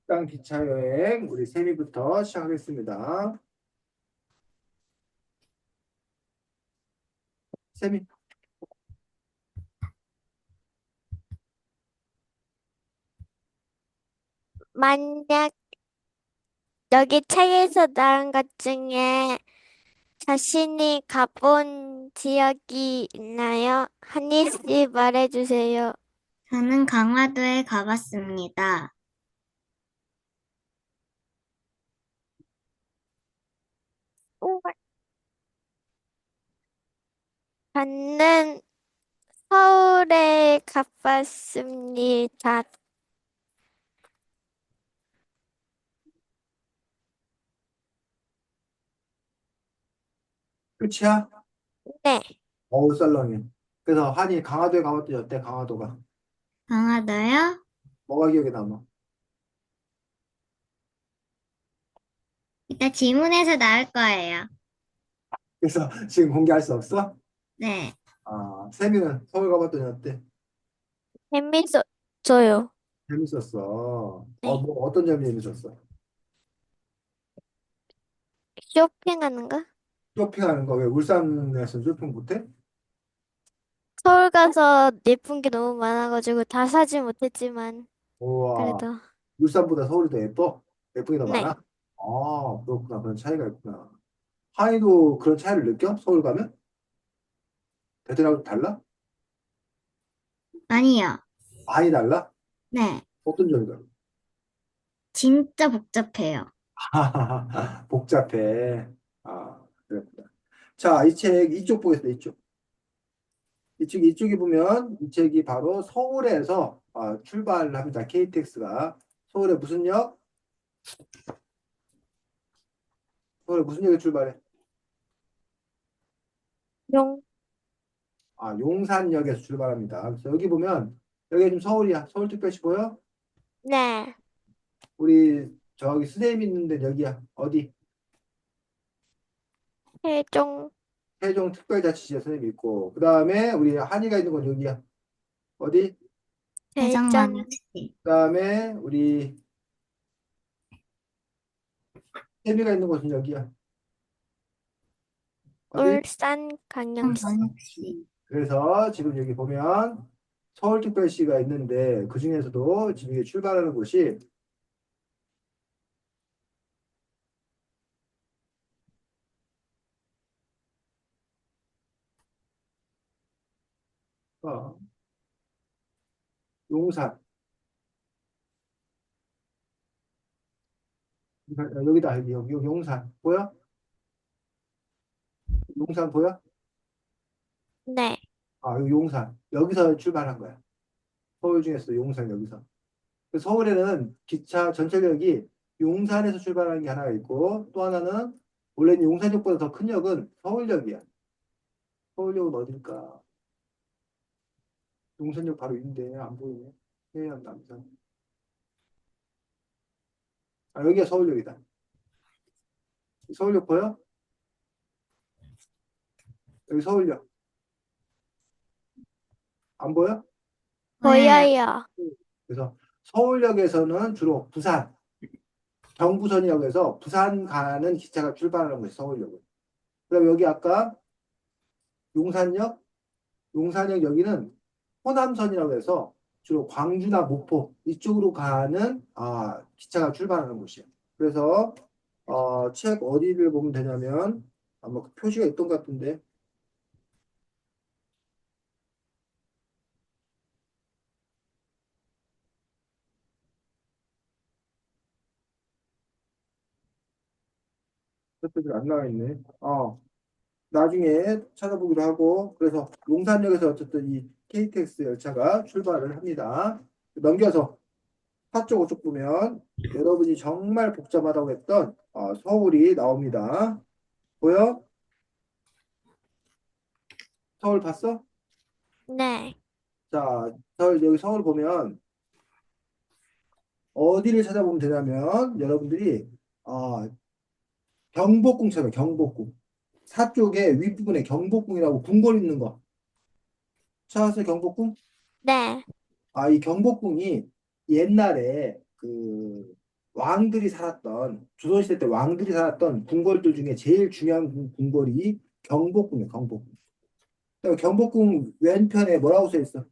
일단 기차 여행 우리 세미부터 시작하겠습니다. 세미. 만약 여기 책에서 나온 것 중에 자신이 가본 지역이 있나요? 한희 씨 말해주세요. 저는 강화도에 가봤습니다. 우와. 저는 서울에 가봤습니다. 끝이야? 네. 어우 썰렁해. 그래서 한이 강화도에 가봤더니 어때? 강화도가 강화도요? 뭐가 기억에 남아? 이따 질문에서 나올 거예요. 그래서 지금 공개할 수 없어? 네. 아, 세미는 서울 가봤더니 어때? 재밌었어요. 재밌었어. 네. 뭐 어떤 점이 재밌었어? 쇼핑하는 거? 쇼핑하는 거 왜 울산에서 쇼핑 못해? 서울 가서 예쁜 게 너무 많아가지고 다 사지 못했지만, 우와, 그래도, 울산보다 서울이 더 예뻐? 예쁜 게 더 많아? 네. 아, 그렇구나. 그런 차이가 있구나. 한이도 그런 차이를 느껴? 서울 가면? 베트남도 달라? 아니요. 많이 달라? 네. 어떤 점이 달라? 진짜 복잡해요. 복잡해. 아, 그렇구나. 자, 이 책, 이쪽 보겠습니다. 이쪽. 이쪽이 보면, 이 책이 바로 서울에서 출발을 합니다. KTX가. 서울에 무슨 역? 서울에 무슨 역에 출발해? 용, 용산역에서 출발합니다. 그래서 여기 보면, 여기 지금 서울이야. 서울특별시 보여? 네. 우리, 저기 스대임 있는데 여기야. 어디? 세종, 세종특별자치시에 선생님 있고, 그 다음에 우리 한이가 있는 건 여기야. 어디? 대전, 대전광역시. 그 다음에 우리 세미가 있는 곳은 여기야. 어디? 울산광역시. 광역시. 그래서 지금 여기 보면 서울특별시가 있는데 그 중에서도 지금 이게 출발하는 곳이 어, 용산. 여기다 여기 용산 보여? 용산 보여? 네. 여기 용산. 여기서 출발한 거야. 서울 중에서 용산 여기서. 그래서 서울에는 기차 전철역이 용산에서 출발하는 게 하나가 있고 또 하나는 원래는 용산역보다 더 큰 역은 서울역이야. 서울역은 어딜까? 용산역 바로 있는데 안 보이네. 해안 남산. 여기가 서울역이다. 서울역 보여? 여기 서울역. 안 보여? 보여요. 보여요. 그래서 서울역에서는 주로 부산, 경부선이라고 해서 부산 가는 기차가 출발하는 곳이 서울역이에요. 그럼 여기 아까 용산역, 용산역 여기는 호남선이라고 해서 주로 광주나 목포 이쪽으로 가는 기차가 출발하는 곳이에요. 그래서 책 어디를 보면 되냐면 아마 그 표시가 있던 것 같은데 표시가 안 나와 있네. 나중에 찾아보기로 하고 그래서 용산역에서 어쨌든 이 KTX 열차가 출발을 합니다. 넘겨서 서쪽 쪽 보면 여러분이 정말 복잡하다고 했던 서울이 나옵니다. 보여? 서울 봤어? 네. 자, 여기 서울 보면 어디를 찾아보면 되냐면 여러분들이 어, 경복궁 찾아요. 경복궁. 서쪽에 윗부분에 경복궁이라고 궁궐 있는 거. 찾았어요? 경복궁? 네. 이 경복궁이 옛날에 그 왕들이 살았던 조선시대 때 왕들이 살았던 궁궐들 중에 제일 중요한 궁궐이 경복궁이에요. 경복궁. 그다음에 경복궁 왼편에 뭐라고 써 있어?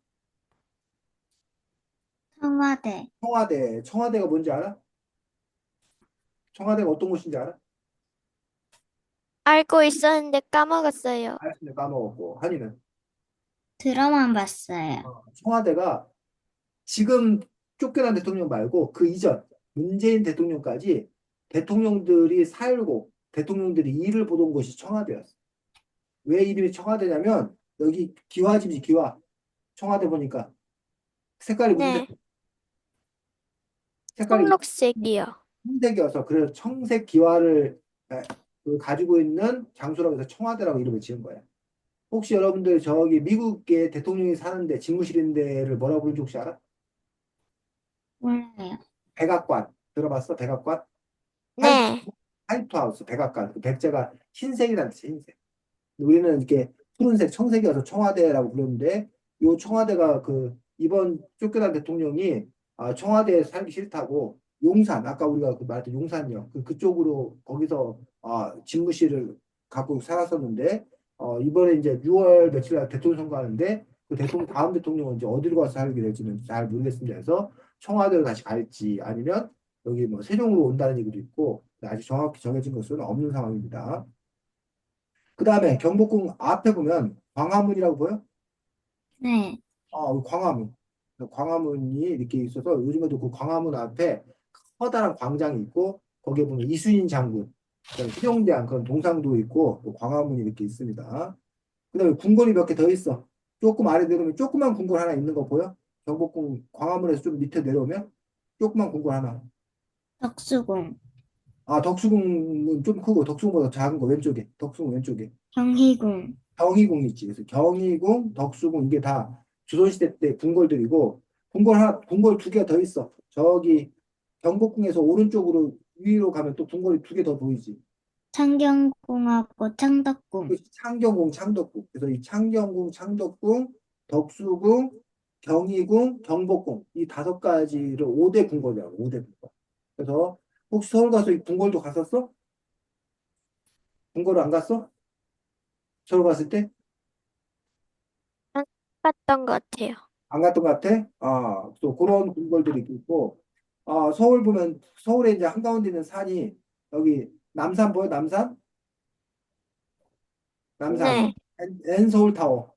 청와대. 청와대. 청와대가 뭔지 알아? 청와대가 어떤 곳인지 알아? 알고 있었는데 까먹었어요. 알았습니다. 까먹었고. 한이는 들어만 봤어요. 청와대가 지금 쫓겨난 대통령 말고 그 이전 문재인 대통령까지 대통령들이 살고 대통령들이 일을 보던 곳이 청와대였어. 왜 이름이 청와대냐면 여기 기와집이지 기와. 청와대 보니까 색깔이 무슨 네, 색? 색깔이 청록색이요. 흰색이어서 그래서 청색 기와를 가지고 있는 장소라고 해서 청와대라고 이름을 지은 거예요. 혹시 여러분들 저기 미국의 대통령이 사는데 집무실인데를 뭐라고 부르는지 혹시 알아? 몰라요. 백악관 들어봤어? 백악관? 화이트, 네, 화이트하우스 백악관 그 백제가 흰색이라는 뜻이에요. 흰색. 우리는 이렇게 푸른색 청색이어서 청와대라고 부르는데 요 청와대가 그 이번 쫓겨난 대통령이 청와대에 살기 싫다고 용산 아까 우리가 그 말했던 용산역 그쪽으로 거기서 집무실을 갖고 살았었는데 이번에 이제 6월 며칠 날 대통령 선거하는데 그 대통령 다음 대통령은 이제 어디로 가서 살게 될지는 잘 모르겠습니다. 그래서 청와대로 다시 갈지 아니면 여기 뭐 세종으로 온다는 얘기도 있고 아직 정확히 정해진 것은 없는 상황입니다. 그 다음에 경복궁 앞에 보면 광화문이라고 보여? 네. 광화문. 광화문이 이렇게 있어서 요즘에도 그 광화문 앞에 커다란 광장이 있고 거기에 보면 이순신 장군, 그다음에 세종대왕 그런 동상도 있고 또 광화문이 이렇게 있습니다. 그다음에 궁궐이 몇 개 더 있어. 조금 아래 내려오면 조그만 궁궐 하나 있는 거 보여? 경복궁 광화문에서 좀 밑에 내려오면 조그만 궁궐 하나. 덕수궁, 덕수궁은 좀 크고 덕수궁보다 작은 거 왼쪽에. 덕수궁 왼쪽에. 경희궁, 경희궁 있지. 그래서 경희궁, 덕수궁 이게 다 조선시대 때 궁궐들이고 궁궐 두 개 더 있어. 저기 경복궁에서 오른쪽으로 위로 가면 또 궁궐이 두 개 더 보이지. 창경궁하고 창덕궁. 그 창경궁, 창덕궁. 그래서 이 창경궁, 창덕궁, 덕수궁, 경희궁, 경복궁 이 다섯 가지를 5대 궁궐이라고. 5대 궁궐. 그래서 혹시 서울 가서 이 궁궐도 갔었어? 궁궐을 안 갔어? 서울 갔을 때? 안 봤던 것 같아요. 안 갔던 것 같아? 또 그런 궁궐들이 있고, 서울 보면, 서울에 이제 한가운데 있는 산이, 여기, 남산 보여? 남산? 남산. 네, N서울타워.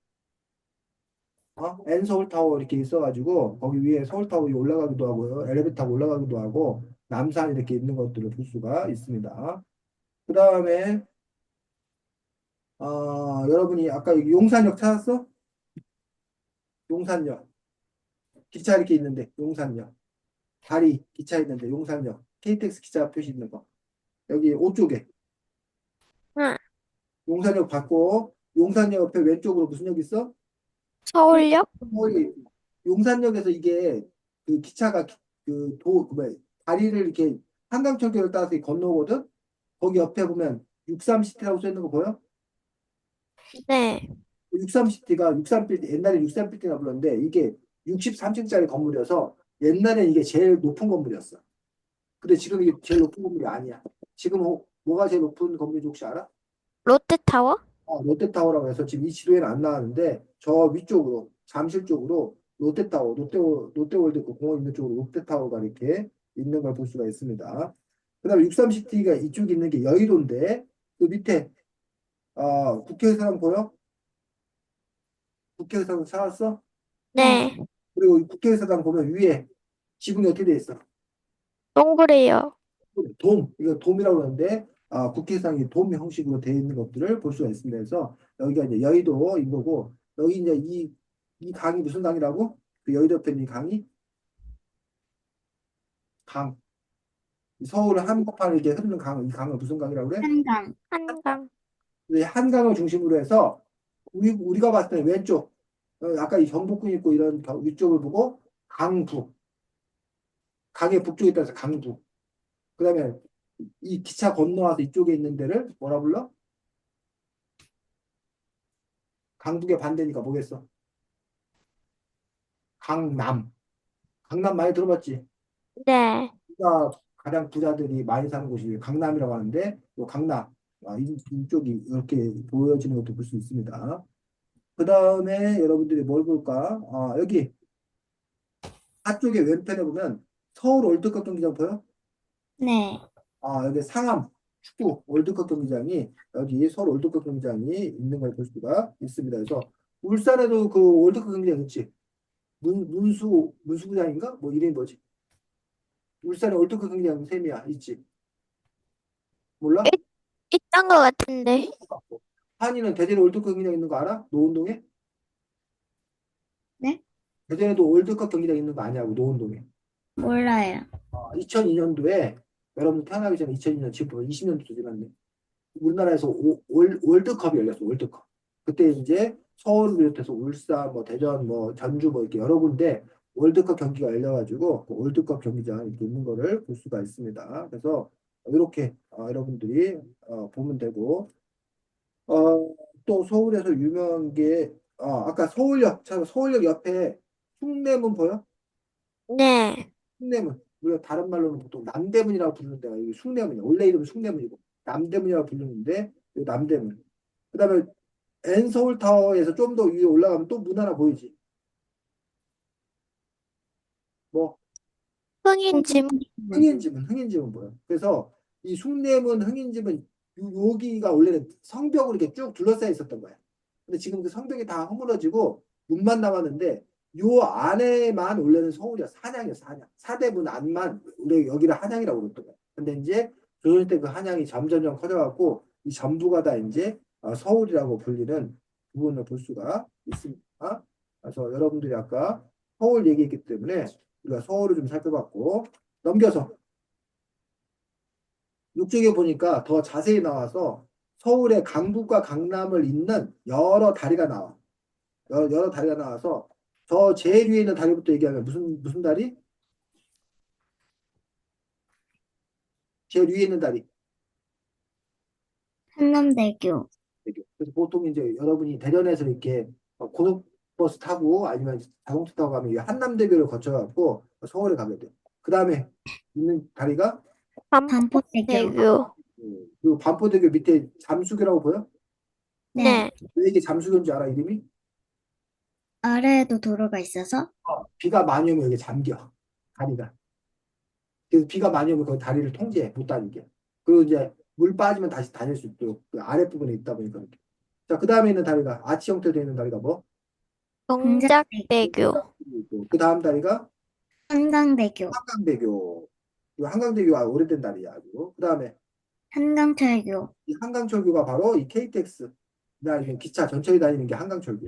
N서울타워 이렇게 있어가지고, 거기 위에 서울타워 위에 올라가기도 하고요. 엘리베이터 타고 올라가기도 하고, 남산 이렇게 있는 것들을 볼 수가 있습니다. 그 다음에, 여러분이 아까 여기 용산역 찾았어? 용산역. 기차 이렇게 있는데, 용산역. 다리, 기차 있는데, 용산역. KTX 기차 표시 있는 거. 여기 오쪽에 응, 용산역 받고 용산역 옆에 왼쪽으로 무슨 역 있어? 서울역? 거기 용산역에서 이게 그 기차가 그 뭐야 다리를 이렇게 한강철도를 따라서 건너거든. 거기 옆에 보면 63시티라고 써 있는 거 보여? 네, 63시티가 63빌딩 옛날에 63빌딩이라고 불렀는데 이게 63층짜리 건물이어서 옛날엔 이게 제일 높은 건물이었어. 근데 지금 이게 제일 높은 건물이 아니야. 지금 뭐가 제일 높은 건물인지 혹시 알아? 롯데타워? 롯데타워라고 해서 지금 이 지도에는 안 나왔는데 저 위쪽으로 잠실 쪽으로 롯데타워, 롯데월드 그 공원 있는 쪽으로 롯데타워가 이렇게 있는 걸 볼 수가 있습니다. 그다음에 63시티가 이쪽에 있는 게 여의도인데 그 밑에 국회의사당 보여? 국회의사당 찾았어? 네, 그리고 이 국회의사당 보면 위에 지붕이 어떻게 돼 있어? 동그래요. 이거 돔이라고 하는데 국회의사당이 돔 형식으로 되어 있는 것들을 볼 수가 있습니다. 그래서 여기가 이제 여의도인 거고 여기 이제 이 강이 무슨 강이라고? 그 여의도 옆에 있는 이 강이 강. 서울 한복판을 이렇게 흐르는 강, 이 강은 무슨 강이라고 그래? 한강, 한강. 이 한강을 중심으로 해서 우리가 봤을 때 왼쪽 아까 이 경복궁 있고 이런 위쪽을 보고 강북, 강의 북쪽에 따라서 강북. 그다음에 이 기차 건너와서 이쪽에 있는 데를 뭐라 불러? 강북의 반대니까 뭐겠어? 강남. 강남 많이 들어봤지? 네, 우리가 가장 부자들이 많이 사는 곳이 강남이라고 하는데, 요 강남, 이쪽이 이렇게 보여지는 것도 볼 수 있습니다. 그 다음에 여러분들이 뭘 볼까? 여기 한쪽에 왼편에 보면 서울 월드컵 경기장 보여? 네. 여기 상암 축구 월드컵 경기장이 여기 서울 월드컵 경기장이 있는 걸 볼 수가 있습니다. 그래서 울산에도 그 월드컵 경기장 있지? 문수구장인가? 뭐 이름이 뭐지? 울산에 월드컵 경기장 셈이야 있지? 몰라? 있던 것 같은데. 한이는 대전에 월드컵 경기장 있는 거 알아? 노원동에? 네? 대전에도 월드컵 경기장 있는 거 아니냐고 노원동에. 몰라요. 2002년도에 여러분 태어나기 전에 2002년 지금 20년도 지났네. 우리나라에서 월드컵이 열렸어. 월드컵. 그때 이제 서울을 비롯해서 울산, 뭐 대전, 뭐 전주, 뭐 이렇게 여러 군데 월드컵 경기가 열려가지고 그 월드컵 경기장 이렇게 있는 거를 볼 수가 있습니다. 그래서 이렇게 여러분들이 보면 되고 또 서울에서 유명한 게 아까 서울역 참 서울역 옆에 숭례문 보여? 네. 숭례문. 우리가 다른 말로는 보통 남대문이라고 부르는 데가 여기 숭례문이야. 원래 이름은 숭례문이고 남대문이라고 부르는데 이 남대문. 그다음에 N서울타워에서 좀 더 위에 올라가면 또 문 하나 보이지. 뭐 흥인지문. 흥인지문 보여. 그래서 이 숭례문 흥인지문 여기가 원래는 성벽으로 이렇게 쭉 둘러싸여 있었던 거야. 근데 지금 그 성벽이 다 허물어지고 문만 남았는데 요 안에만 원래는 서울이야. 한양이었어, 한양. 사대문 안만 우리 여기를 한양이라고 그랬던 거야. 근데 이제 조선 때 그 한양이 점점점 커져갖고 이 전부가 다 이제 서울이라고 불리는 부분을 볼 수가 있습니다. 그래서 여러분들이 아까 서울 얘기했기 때문에 우리가 서울을 좀 살펴봤고 넘겨서 육쪽에 보니까 더 자세히 나와서 서울의 강북과 강남을 잇는 여러 다리가 나와. 여러 다리가 나와서 저 제일 위에 있는 다리부터 얘기하면 무슨 다리? 제일 위에 있는 다리. 한남대교. 그래서 보통 이제 여러분이 대전에서 이렇게 고속버스 타고 아니면 자동차 타고 가면 이 한남대교를 거쳐갖고 서울에 가게 돼. 그 다음에 있는 다리가 반포대교. 반포대교. 그 반포대교 밑에 잠수교라고 보여? 네. 왜 이게 잠수교인 줄 알아, 이름이? 아래에도 도로가 있어서 비가 많이 오면 여기 잠겨, 다리가. 그래서 비가 많이 오면 그 다리를 통제해, 못 다니게. 그리고 이제 물 빠지면 다시 다닐 수 있도록 그 아랫부분에 있다 보니까 그렇게. 자, 그 다음에 있는 다리가 아치 형태로 되어 있는 다리가 뭐? 동작대교. 그 다음 다리가 한강대교. 한강대교. 이 한강대교가 오래된 다리야, 아주. 그 다음에 한강철교. 이 한강철교가 바로 이 KTX, 나 이게 기차 전철이 다니는 게 한강철교.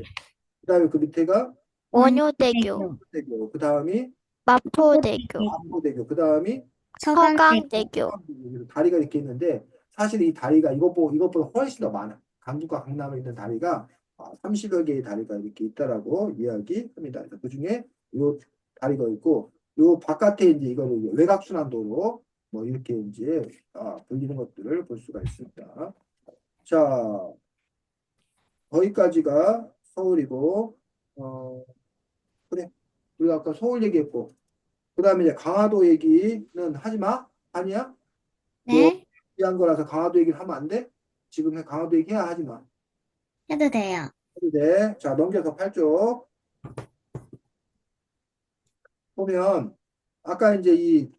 그 다음에 그 밑에가 원효대교. 대교. 그 다음이 마포대교. 안보대교. 그 다음이 서강대교. 다리가 이렇게 있는데 사실 이 다리가 이것보다 훨씬 더 많아. 강북과 강남에 있는 다리가 30여 개의 다리가 이렇게 있다라고 이야기합니다. 그 중에 요 다리가 있고 요 바깥에 이제 이거를 외곽순환도로 뭐 이렇게 이제 불리는 것들을 볼 수가 있습니다. 자, 거기까지가 서울이고 그래. 우리가 아까 서울 얘기했고 그 다음에 이제 강화도 얘기는 하지 마. 아니야? 너 네, 위한 거라서 강화도 얘기를 하면 안 돼? 지금 강화도 얘기 해야 하지 마. 해도 돼요. 해도 돼. 자, 넘겨서 8쪽 보면 아까 이제 이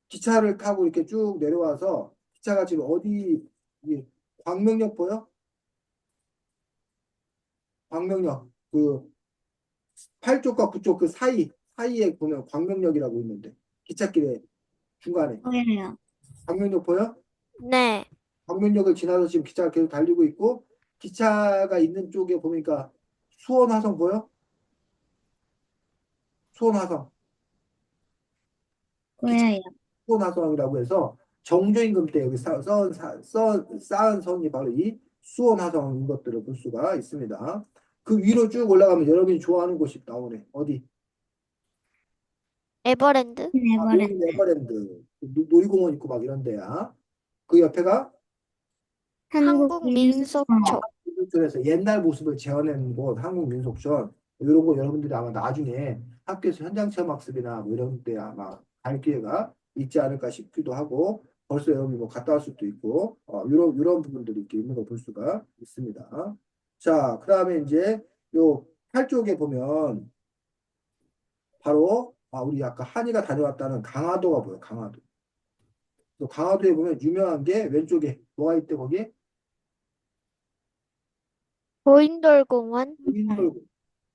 기차를 타고 이렇게 쭉 내려와서 기차가 지금 어디 이 광명역 보여? 광명역 그 8쪽과 9쪽 그 사이에 보면 광명역이라고 있는데 기찻길에 중간에 보여요. 광명역 보여? 네. 광명역을 지나서 지금 기차가 계속 달리고 있고 기차가 있는 쪽에 보니까 수원화성 보여? 수원화성. 보여요. 수원화성이라고 해서 정조임금 때 여기 쌓은 성이 바로 이 수원화성인 것들을 볼 수가 있습니다. 그 위로 쭉 올라가면 여러분이 좋아하는 곳이 나오네. 어디? 에버랜드. 네버랜드. 에버랜드. 놀이공원 있고 막 이런 데야. 그 옆에가 한국민속촌. 민속촌에서 옛날 모습을 재현한 곳 한국민속촌 이런 거 여러분들이 아마 나중에 학교에서 현장 체험 학습이나 뭐 이런 데 아마 갈 기회가 있지 않을까 싶기도 하고 벌써 여러분이 뭐 갔다 올 수도 있고 이런 부분들이 이렇게 있는 거 볼 수가 있습니다. 자, 그다음에 이제 요 8쪽에 보면 바로 우리 아까 한이가 다녀왔다는 강화도가 보여요. 강화도. 또 강화도에 보면 유명한 게 왼쪽에 뭐가 있대 거기? 고인돌공원? 고인돌.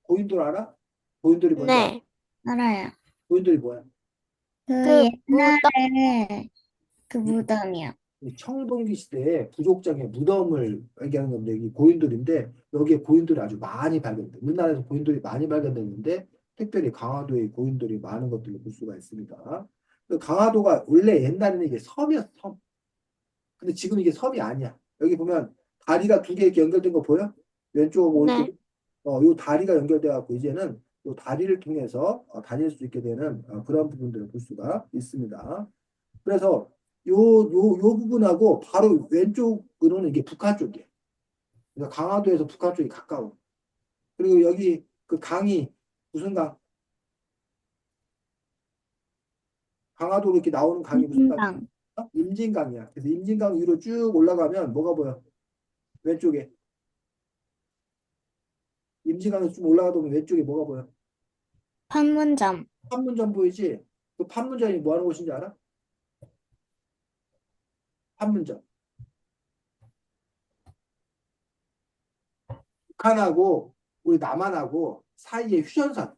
고인돌 알아? 고인돌이 뭔지 알아? 네. 알아요. 고인돌이 뭐야? 그 그 무덤? 옛날에 그 무덤이요. 이 청동기 시대에 부족장의 무덤을 얘기하는 건데 이 고인돌인데 여기에 고인돌이 아주 많이 발견돼. 우리나라에서 고인돌이 많이 발견됐는데 특별히 강화도에 고인돌이 많은 것들을 볼 수가 있습니다. 그 강화도가 원래 옛날에는 이게 섬이었어, 섬. 근데 지금 이게 섬이 아니야. 여기 보면 다리가 두 개 이렇게 연결된 거 보여? 왼쪽하고 네. 오른쪽. 요 다리가 연결돼 갖고 이제는 요 다리를 통해서 다닐 수 있게 되는 그런 부분들을 볼 수가 있습니다. 그래서 요 부분하고 바로 왼쪽으로는 이게 북한 쪽이에요. 그러니까 강화도에서 북한 쪽이 가까워. 그리고 여기 그 강이 무슨 강? 강화도로 이렇게 나오는 강이 무슨 강? 금강. 임진강이야. 그래서 임진강 위로 쭉 올라가면 뭐가 보여? 왼쪽에. 임진강에서 좀 올라가다 보면 왼쪽에 뭐가 보여? 판문점. 판문점 보이지? 그 판문점이 뭐 하는 곳인지 알아? 판문점. 북한하고 우리 남한하고 사이에 휴전선.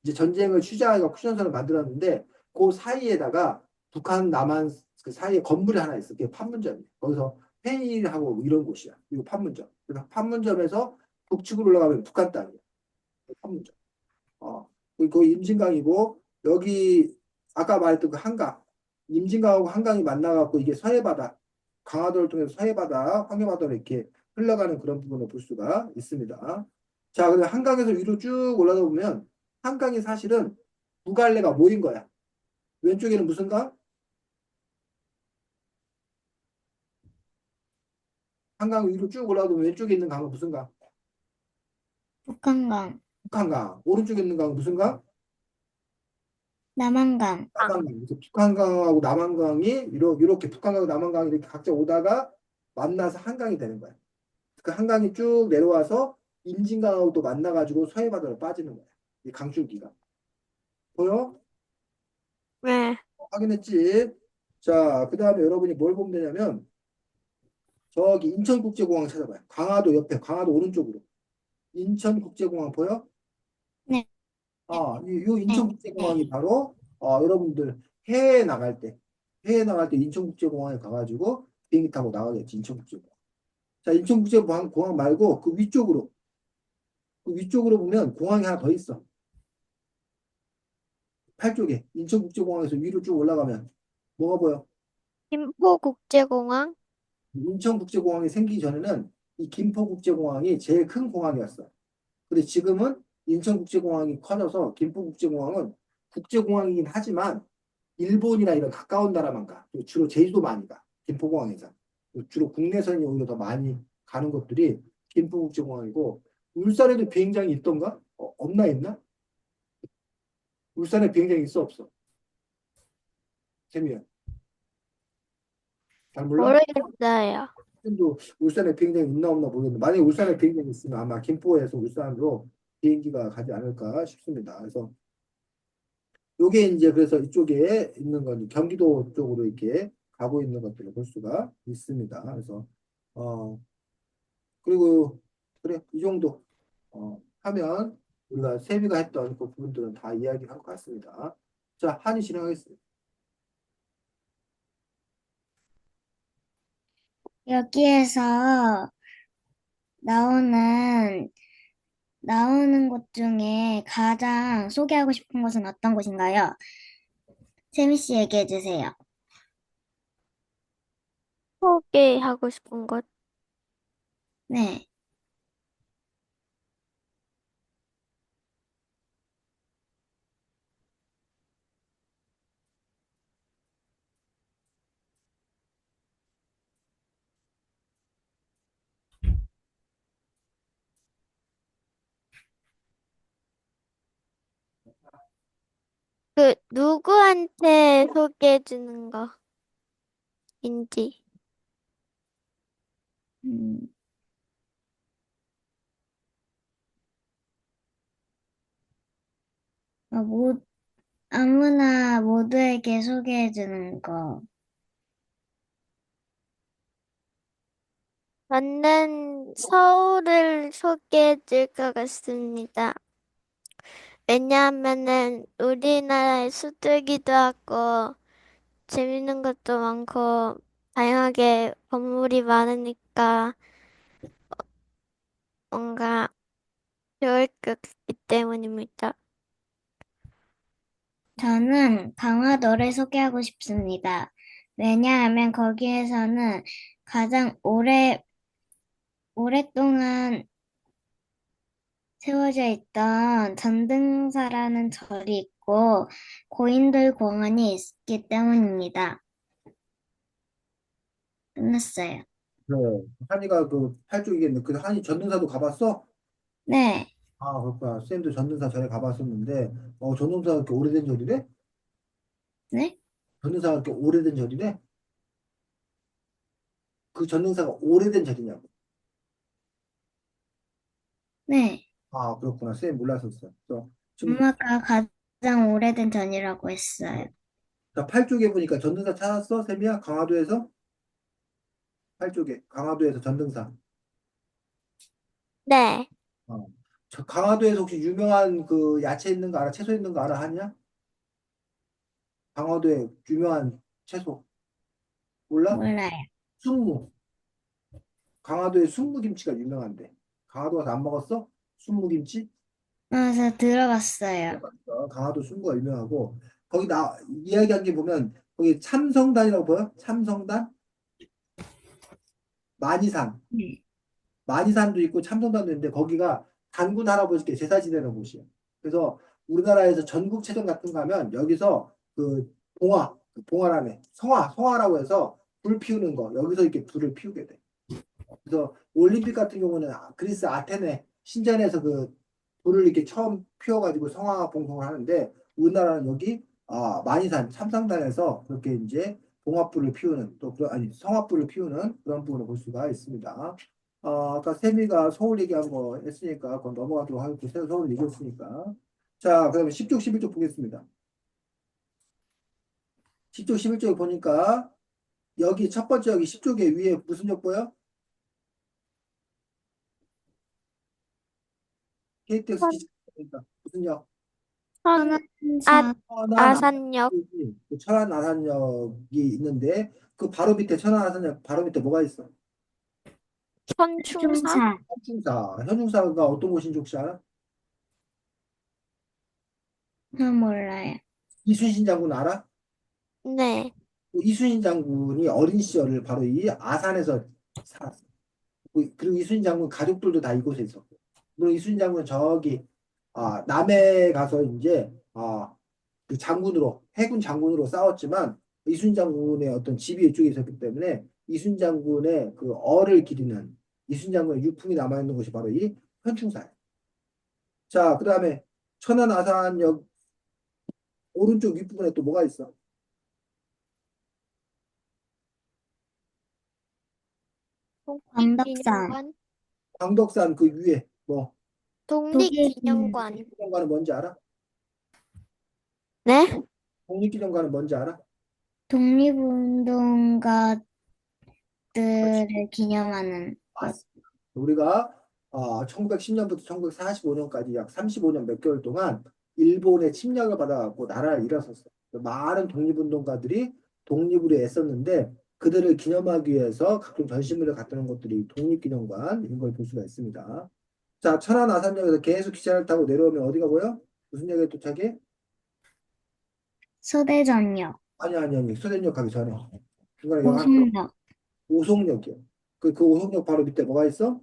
이제 전쟁을 취재하고 휴전선을 만들었는데 그 사이에다가 북한, 남한 그 사이에 건물이 하나 있어. 그게 판문점이에요. 거기서 회의를 하고 뭐 이런 곳이야. 이거 판문점. 그래서 판문점에서 북측으로 올라가면 북한 땅이야. 판문점. 그 임진강이고 여기 아까 말했던 그 한강. 임진강하고 한강이 만나갖고 이게 서해바다, 강화도를 통해서 서해바다, 황해바다로 이렇게 흘러가는 그런 부분을 볼 수가 있습니다. 자, 그럼 한강에서 위로 쭉 올라가 보면 한강이 사실은 두 갈래가 모인 거야. 왼쪽에는 무슨 강? 한강 위로 쭉 올라가 보면 왼쪽에 있는 강은 무슨 강? 북한강. 북한강. 오른쪽에 있는 강은 무슨 강? 남한강. 남한강. 그래서 북한강하고 남한강이 이렇게 북한강하고 남한강이 이렇게 각자 오다가 만나서 한강이 되는 거야. 그 한강이 쭉 내려와서 임진강하고 또 만나가지고 서해바다로 빠지는 거야. 이 강줄기가. 보여? 네. 확인했지? 자, 그 다음에 여러분이 뭘 보면 되냐면 저기 인천국제공항 찾아봐요. 강화도 옆에, 강화도 오른쪽으로. 인천국제공항 보여? 네. 요 네. 인천국제공항이 바로 여러분들 해외 나갈 때 인천국제공항에 가가지고 비행기 타고 나가겠지. 인천국제공항. 자, 인천국제공항 말고 그 위쪽으로 보면 공항이 하나 더 있어. 8쪽에 인천국제공항에서 위로 쭉 올라가면 뭐가 보여? 김포국제공항? 인천국제공항이 생기기 전에는 이 김포국제공항이 제일 큰 공항이었어. 근데 지금은 인천국제공항이 커져서 김포국제공항은 국제공항이긴 하지만 일본이나 이런 가까운 나라만 가. 그리고 주로 제주도 많이 가. 김포공항에서. 주로 국내선이 오히려 더 많이 가는 것들이 김포국제공항이고 울산에도 비행장이 있던가? 없나 있나? 울산에 비행장이 있어 없어? 재미야. 잘 몰라? 모르겠어요. 지금도 울산에 비행장이 있나 없나 모르겠는데 만약에 울산에 비행장이 있으면 아마 김포에서 울산으로 비행기가 가지 않을까 싶습니다. 그래서 요게 이제 그래서 이쪽에 있는 건 경기도 쪽으로 이렇게 가고 있는 것들을 볼 수가 있습니다. 그래서 어 그리고 그래 이 정도 하면 우리가 세비가 했던 그 부분들은 다 이야기한 것 같습니다. 자, 한이 진행하겠습니다. 여기에서 나오는 나오는 곳 중에 가장 소개하고 싶은 곳은 어떤 곳인가요? 세미 씨 얘기해 주세요. 소개하고 싶은 것. 네. 그 누구한테 소개해 주는 거인지. 음, 뭐, 아무나 모두에게 소개해주는 거. 저는 서울을 소개해 줄 것 같습니다. 왜냐하면은 우리나라의 수도이기도 하고 재밌는 것도 많고 다양하게 건물이 많으니까 뭔가 좋을 것 같기 때문입니다. 저는 강화도를 소개하고 싶습니다. 왜냐하면 거기에서는 가장 오랫동안 세워져 있던 전등사라는 절이 있고 고인돌 공원이 있기 때문입니다. 끝났어요. 그래. 한이가 그 팔쪽이겠네. 그 한이 전능사도 가봤어? 네, 아, 그렇구나. 쌤도 전능사 전에 가봤었는데, 전능사가 그렇게 오래된 절이래? 네, 전능사가 그렇게 오래된 절이래? 그 전능사가 오래된 절이냐고. 네. 아, 그렇구나. 쌤 몰랐었어. 지금, 엄마가 가장 오래된 전이라고 했어요. 자, 팔쪽에 보니까 전능사 찾았어? 쌤이야? 강화도에서? 팔쪽에. 강화도에서 전능사. 네, 어. 저 강화도에서 혹시 유명한 그 야채 있는 거 알아? 채소 있는 거 알아? 하냐? 강화도에 유명한 채소. 몰라? 몰라요. 순무. 강화도에 순무김치가 유명한데. 강화도 가서 안 먹었어? 순무김치? 저 들어봤어요. 강화도 순무가 유명하고 거기 이야기한 게 보면 거기 참성단이라고 보여? 참성단? 만이산. 네. 만이산도 있고 참성단도 있는데 거기가 단군 할아버지께 제사 지내는 곳이에요. 그래서 우리나라에서 전국체전 같은 거 하면 여기서 그 그 봉화라네. 성화라고 해서 불 피우는 거 여기서 이렇게 불을 피우게 돼. 그래서 올림픽 같은 경우는 그리스 아테네 신전에서 그 불을 이렇게 처음 피워가지고 성화 봉송을 하는데 우리나라는 여기 만이산 참상단에서 그렇게 이제 봉화불을 피우는 또 그런 아니 성화불을 피우는 그런 부분을 볼 수가 있습니다. 아까 세미가 서울 얘기한 거 했으니까 그건 넘어가도록 하겠고 서울 얘기했으니까 자 그러면 10쪽 11쪽 보겠습니다. 10쪽 11쪽에 보니까 여기 첫 번째 여기 10쪽에 위에 무슨 역 보여? KTX 천, 기차 무슨 역? 천, 아, 천안사, 천안 아산역, 아산역이 천안 아산역이 있는데 그 바로 밑에 천안 아산역 바로 밑에 뭐가 있어? 천충사? 충사, 현충사. 현충사가 어떤 곳인지 혹시 알아? 몰라요. 이순신 장군 알아? 네, 그 이순신 장군이 어린 시절을 바로 이 아산에서 살았어. 그리고 이순신 장군 가족들도 다 이곳에 있었고. 물론 이순신 장군은 저기 남해 가서 이제 그 장군으로 해군 장군으로 싸웠지만 이순신 장군의 어떤 집이 이쪽에 있었기 때문에 이순신 장군의 그 얼을 기리는 이순신 장군의 유품이 남아 있는 곳이 바로 이 현충사예요. 자, 그다음에 천안 아산역 오른쪽 윗부분에 또 뭐가 있어? 광덕산, 독립기념관? 광덕산 그 위에 뭐 독일긴, 독립기념관. 독립기념관은 뭔지 알아? 네? 독립기념관은 뭔지 알아? 독립운동가들을 그렇지. 기념하는 곳. 맞습니다. 우리가 1910년부터 1945년까지 약 35년 몇 개월 동안 일본의 침략을 받아갖고 나라를 잃었었어요. 많은 독립운동가들이 독립을 위해 애썼는데 그들을 기념하기 위해서 각종 전시물을 갖다 놓은 것들이 독립기념관 이런 걸 볼 수가 있습니다. 자, 천안 아산역에서 계속 기차를 타고 내려오면 어디가 보여? 무슨 역에 도착해? 소대전역, 아니. 수대역 가기 전에. 중간에 역 하나 들어. 오송역, 오송역이요. 그 오송역 바로 밑에 뭐가 있어?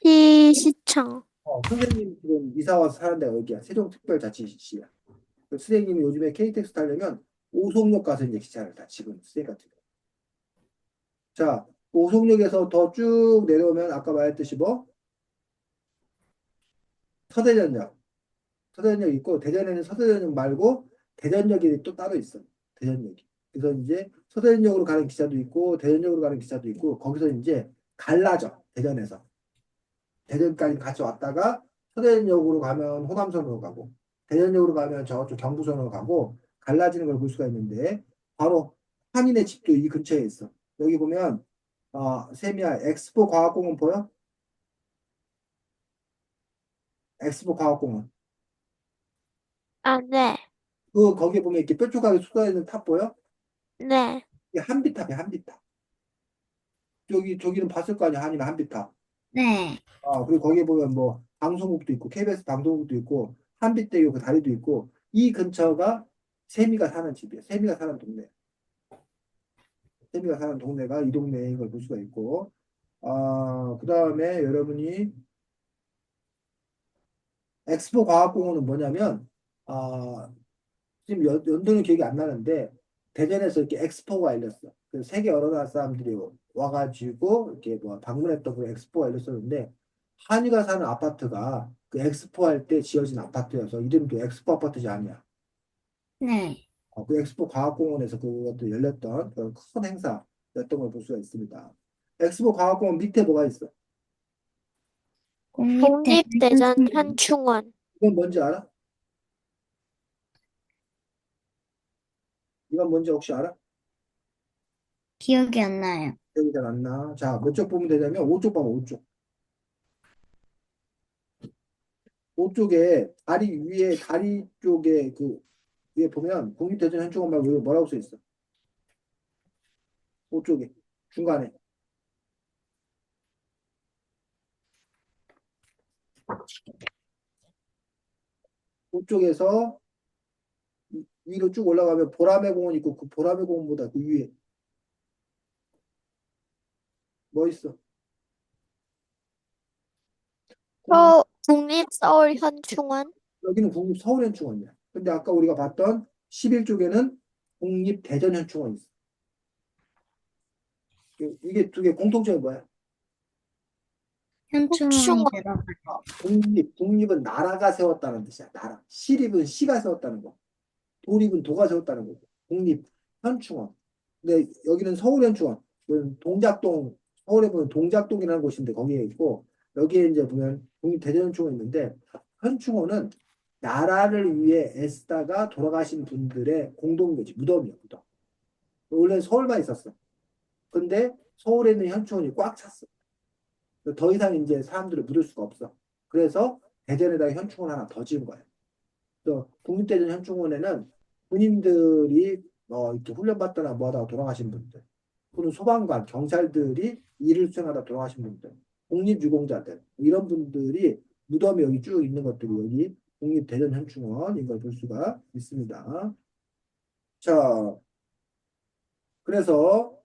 세종특자치시청. 선생님 지금 이사 와서 사는 데가 여기야. 세종특별자치시야. 그 선생님이 요즘에 KTX 타려면 오송역 가서 이제 기차를 타. 지금 선생님 같은 경우. 자, 오송역에서 더 쭉 내려오면 아까 말했듯이 뭐? 서대전역. 서대전역 있고 대전에는 서대전역 말고 대전역이 또 따로 있어. 대전역이. 그래서 이제 서대전역으로 가는 기차도 있고 대전역으로 가는 기차도 있고 거기서 이제 갈라져. 대전에서. 대전까지 같이 왔다가 서대전역으로 가면 호남선으로 가고 대전역으로 가면 저쪽 경부선으로 가고 갈라지는 걸 볼 수가 있는데 바로 한인의 집도 이 근처에 있어. 여기 보면 세미야 엑스포 과학공원 보여? 엑스포 과학공원. 아, 네. 그 거기 보면 이렇게 뾰족하게 솟아 있는 탑 보여? 네. 이게 한비탑이야 한비탑. 저기는 봤을 거 아니야 한이나 한비탑. 네. 그리고 거기에 보면 뭐 방송국도 있고 KBS 방송국도 있고 한빛대교 그 다리도 있고 이 근처가 세미가 사는 집이에요. 세미가 사는 동네. 세미가 사는 동네가 이 동네인 걸 볼 수가 있고 그다음에 여러분이 엑스포 과학공원은 뭐냐면 지금 연도는 기억이 안 나는데 대전에서 이렇게 엑스포가 열렸어. 그 세계 여러 나라 사람들이 와가지고 이렇게 뭐 방문했던 그 엑스포가 열렸었는데 한이가 사는 아파트가 그 엑스포 할 때 지어진 아파트여서 이름도 엑스포 아파트지 아니야. 네. 그 엑스포 과학공원에서 그것도 열렸던 그런 큰 행사였던 걸 볼 수가 있습니다. 엑스포 과학공원 밑에 뭐가 있어? 국립대전 현충원. 이건 뭔지 알아? 이건 뭔지 혹시 알아? 기억이 안 나요. 기억이 잘 안 나. 자, 몇 쪽 보면 되냐면 5쪽 봐봐, 5쪽. 5쪽에 다리 쪽에 그 위에 보면 국립대전 현충원 말고 여기 뭐라고 써 있어? 5쪽에 중간에 5쪽에서 위로 쭉 올라가면 보라매 공원 있고 그 보라매 공원보다 그 위에 뭐 있어? 국립, 국립서울현충원. 여기는 국립 서울현충원이야. 근데 아까 우리가 봤던 11쪽에는 국립대전현충원이 있어. 이게 두 개 공통점이 뭐야? 현충원이 현충원. 들어가. 국립은 나라가 세웠다는 뜻이야. 나라. 시립은 시가 세웠다는 거. 도립은 도가 세웠다는 거고. 국립현충원. 근데 여기는 서울현충원. 이건 동작동, 서울에 보면 동작동이라는 곳인데 거기에 있고, 여기에 이제 보면 국립대전현충원이 있는데, 현충원은 나라를 위해 애쓰다가 돌아가신 분들의 공동묘지, 무덤이야, 무덤. 원래 서울만 있었어. 근데 서울에 있는 현충원이 꽉 찼어. 더 이상 이제 사람들을 묻을 수가 없어. 그래서 대전에다가 현충원 하나 더 지은 거예요. 또 국립대전 현충원에는 군인들이 이렇게 훈련받거나 뭐하다가 돌아가신 분들, 또는 소방관, 경찰들이 일을 수행하다 돌아가신 분들, 국립유공자들 이런 분들이 무덤이 여기 쭉 있는 것들이 여기 국립대전 현충원인 걸 볼 수가 있습니다. 자, 그래서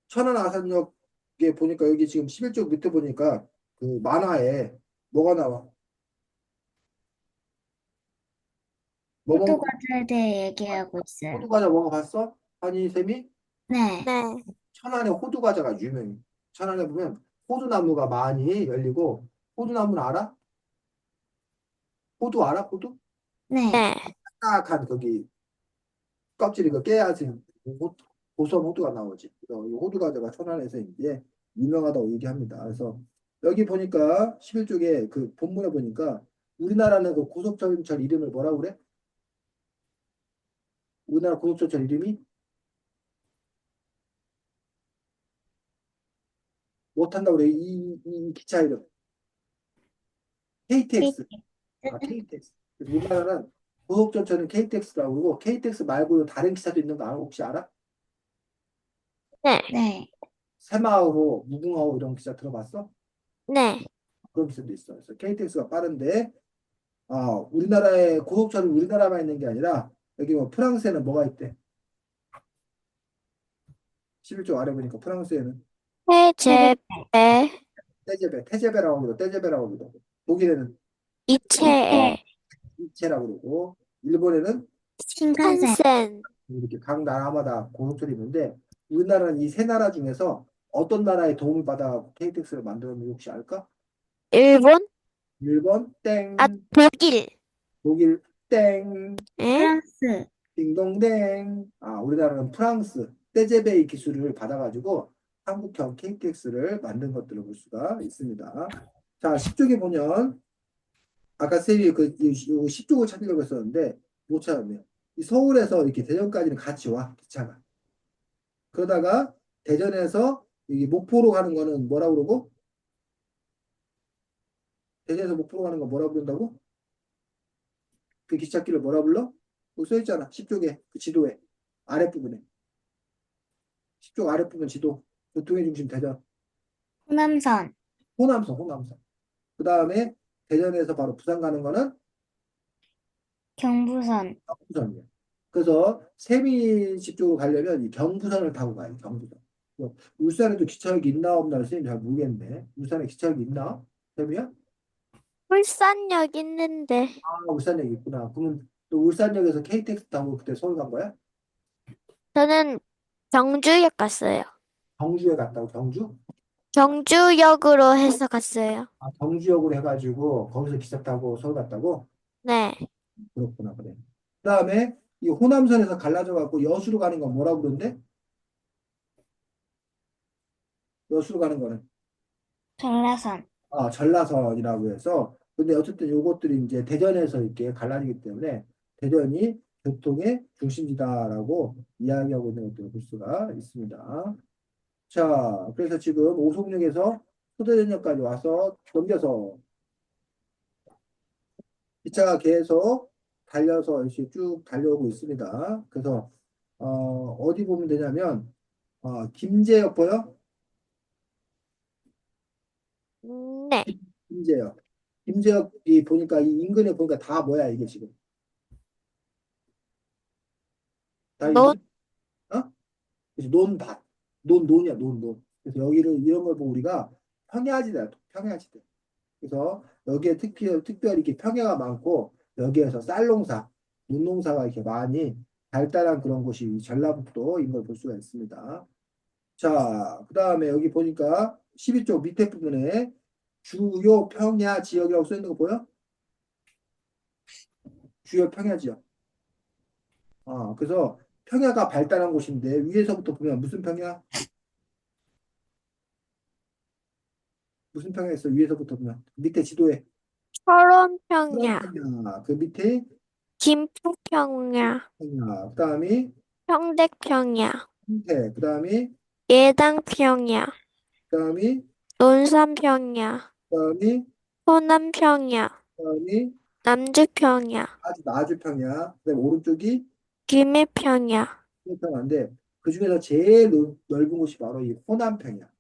천안 아산역에 보니까 여기 지금 11쪽 밑에 보니까 그 만화에 뭐가 나와? 뭐 먹, 호두과자에 대해 얘기하고 있어요. 호두과자 먹어봤어? 아니, 쌤이? 네. 네. 천안에 호두과자가 유명해. 천안에 보면 호두나무가 많이 열리고, 호두나무는 알아? 호두 알아? 호두? 네. 네. 딱딱한 거기 껍질이 그 깨야지 고소한 호두가 나오지. 그래서 이 호두과자가 천안에서 이제 유명하다고 얘기합니다. 그래서 여기 보니까 11쪽에 그 본문에 보니까 우리나라는 그 고속철철 이름을 뭐라고 그래? 우리나라 고속철철 이름이 못한다고 그래. 이 기차 이름. KTX. KTX. 그래서 우리나라는 고속철철은 KTX라고 그러고 KTX 말고도 다른 기차도 있는 거 혹시 알아? 네. 네. 새마을호, 무궁화호 이런 기차 들어봤어? 네. 그런 기차도 있어. 그래서 KTX가 빠른데 우리나라의 고속철은 우리나라만 있는 게 아니라 여기 뭐 프랑스에는 뭐가 있대? 11조 아래 보니까 프랑스에는 세제배, 테제베라고 그러고 떼제베라고 그러고 독일에는 이체에, 이체라고 그러고 일본에는 신칸센. 칸센, 이렇게 각 나라마다 고속철이 있는데 우리나라는 이 세 나라 중에서 어떤 나라의 도움을 받아 KTX를 만들었는지 혹시 알까? 일본, 일본 땡 독일. 독일 땡, 에? 프랑스, 딩동댕. 우리나라는 프랑스 떼제베이 기술을 받아가지고 한국형 KTX를 만든 것들을 볼 수가 있습니다. 자, 10쪽에 보면 아까 쌤이 이 10쪽을 찾으려고 했었는데 못 찾았네요. 이 서울에서 이렇게 대전까지는 같이 와, 기차가. 그러다가 대전에서 이 목포로 가는 거는 뭐라고 그러고? 대전에서 목포로 가는 거 뭐라고 부른다고? 그 기찻길을 뭐라 불러? 거기 써 있잖아. 10쪽에 그 지도에 아랫부분에 10쪽 아랫부분 지도 교통의 중심 대전 호남선, 호남선 그 다음에 대전에서 바로 부산 가는 거는 경부선, 경부선이에요. 그래서 세미 10쪽으로 가려면 이 경부선을 타고 가요. 경부선. 울산에도 기차역이 있나 없나 선생님 잘 모르겠네. 울산에 기차역이 있나? 세미야? 울산역 있는데. 울산역 있구나. 그러면 또 울산역에서 KTX 타고 그때 서울 간 거야? 저는 경주역 갔어요. 경주에 갔다고 경주? 경주역으로 해서 갔어요. 경주역으로 해가지고 거기서 기차 타고 서울 갔다고? 네. 그렇구나, 그래. 그다음에 이 호남선에서 갈라져 갖고 여수로 가는 건 뭐라고 그러는데? 여수로 가는 거는 전라선, 전라선이라고 해서 근데 어쨌든 요것들이 이제 대전에서 이렇게 갈라지기 때문에 대전이 교통의 중심지다라고 이야기하고 있는 것들을 볼 수가 있습니다. 자, 그래서 지금 오송역에서 소대전역까지 와서 넘겨서 기차가 계속 달려서 이렇게 쭉 달려오고 있습니다. 그래서 어디 보면 되냐면 김제역 보여? 네. 김제역. 김제역이 보니까 이 인근에 보니까 다 뭐야 이게 지금 다 노, 이게 그래서 논밭, 논이야 논. 그래서 여기를 이런 걸 보고 우리가 평야지대야 평야지대. 그래서 여기에 특별히 이렇게 평야가 많고 여기에서 쌀농사, 논농사가 이렇게 많이 발달한 그런 곳이 이 전라북도인 걸 볼 수가 있습니다. 자, 그 다음에 여기 보니까 12쪽 밑에 부분에 주요 평야 지역이라고 써 있는 거 보여? 주요 평야 지역. 그래서 평야가 발달한 곳인데 위에서부터 보면 무슨 평야? 무슨 평야 있어? 위에서부터 보면 밑에 지도에 그런 철원평야, 평야. 그 밑에 김포평야, 평야. 그다음이 평택평야, 홍태. 예당평야, 그다음이 논산평야, 그다음이 호남평야, 그다음이 남주평야, 아주 나주 평야. 그다음에 오른쪽이 김해평야. 평야인데 그 중에서 제일 넓은 곳이 바로 이 호남평야.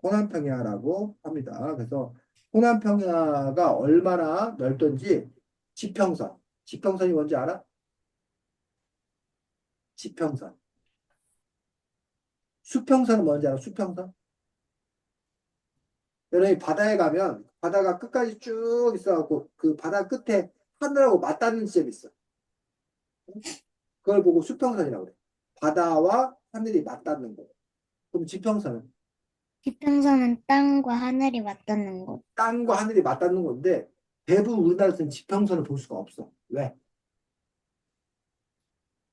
호남평야라고 합니다. 그래서 호남평야가 얼마나 넓던지 지평선. 지평선이 뭔지 알아? 지평선. 수평선은 뭔지 알아? 수평선? 여러분이 바다에 가면 바다가 끝까지 쭉 있어갖고 그 바다 끝에 하늘하고 맞닿는 지점이 있어. 그걸 보고 수평선이라고 그래. 바다와 하늘이 맞닿는 거. 그럼 지평선은 지평선은 땅과 하늘이 맞닿는 곳, 땅과 하늘이 맞닿는 건데 대부분 우리나라에서는 지평선을 볼 수가 없어. 왜?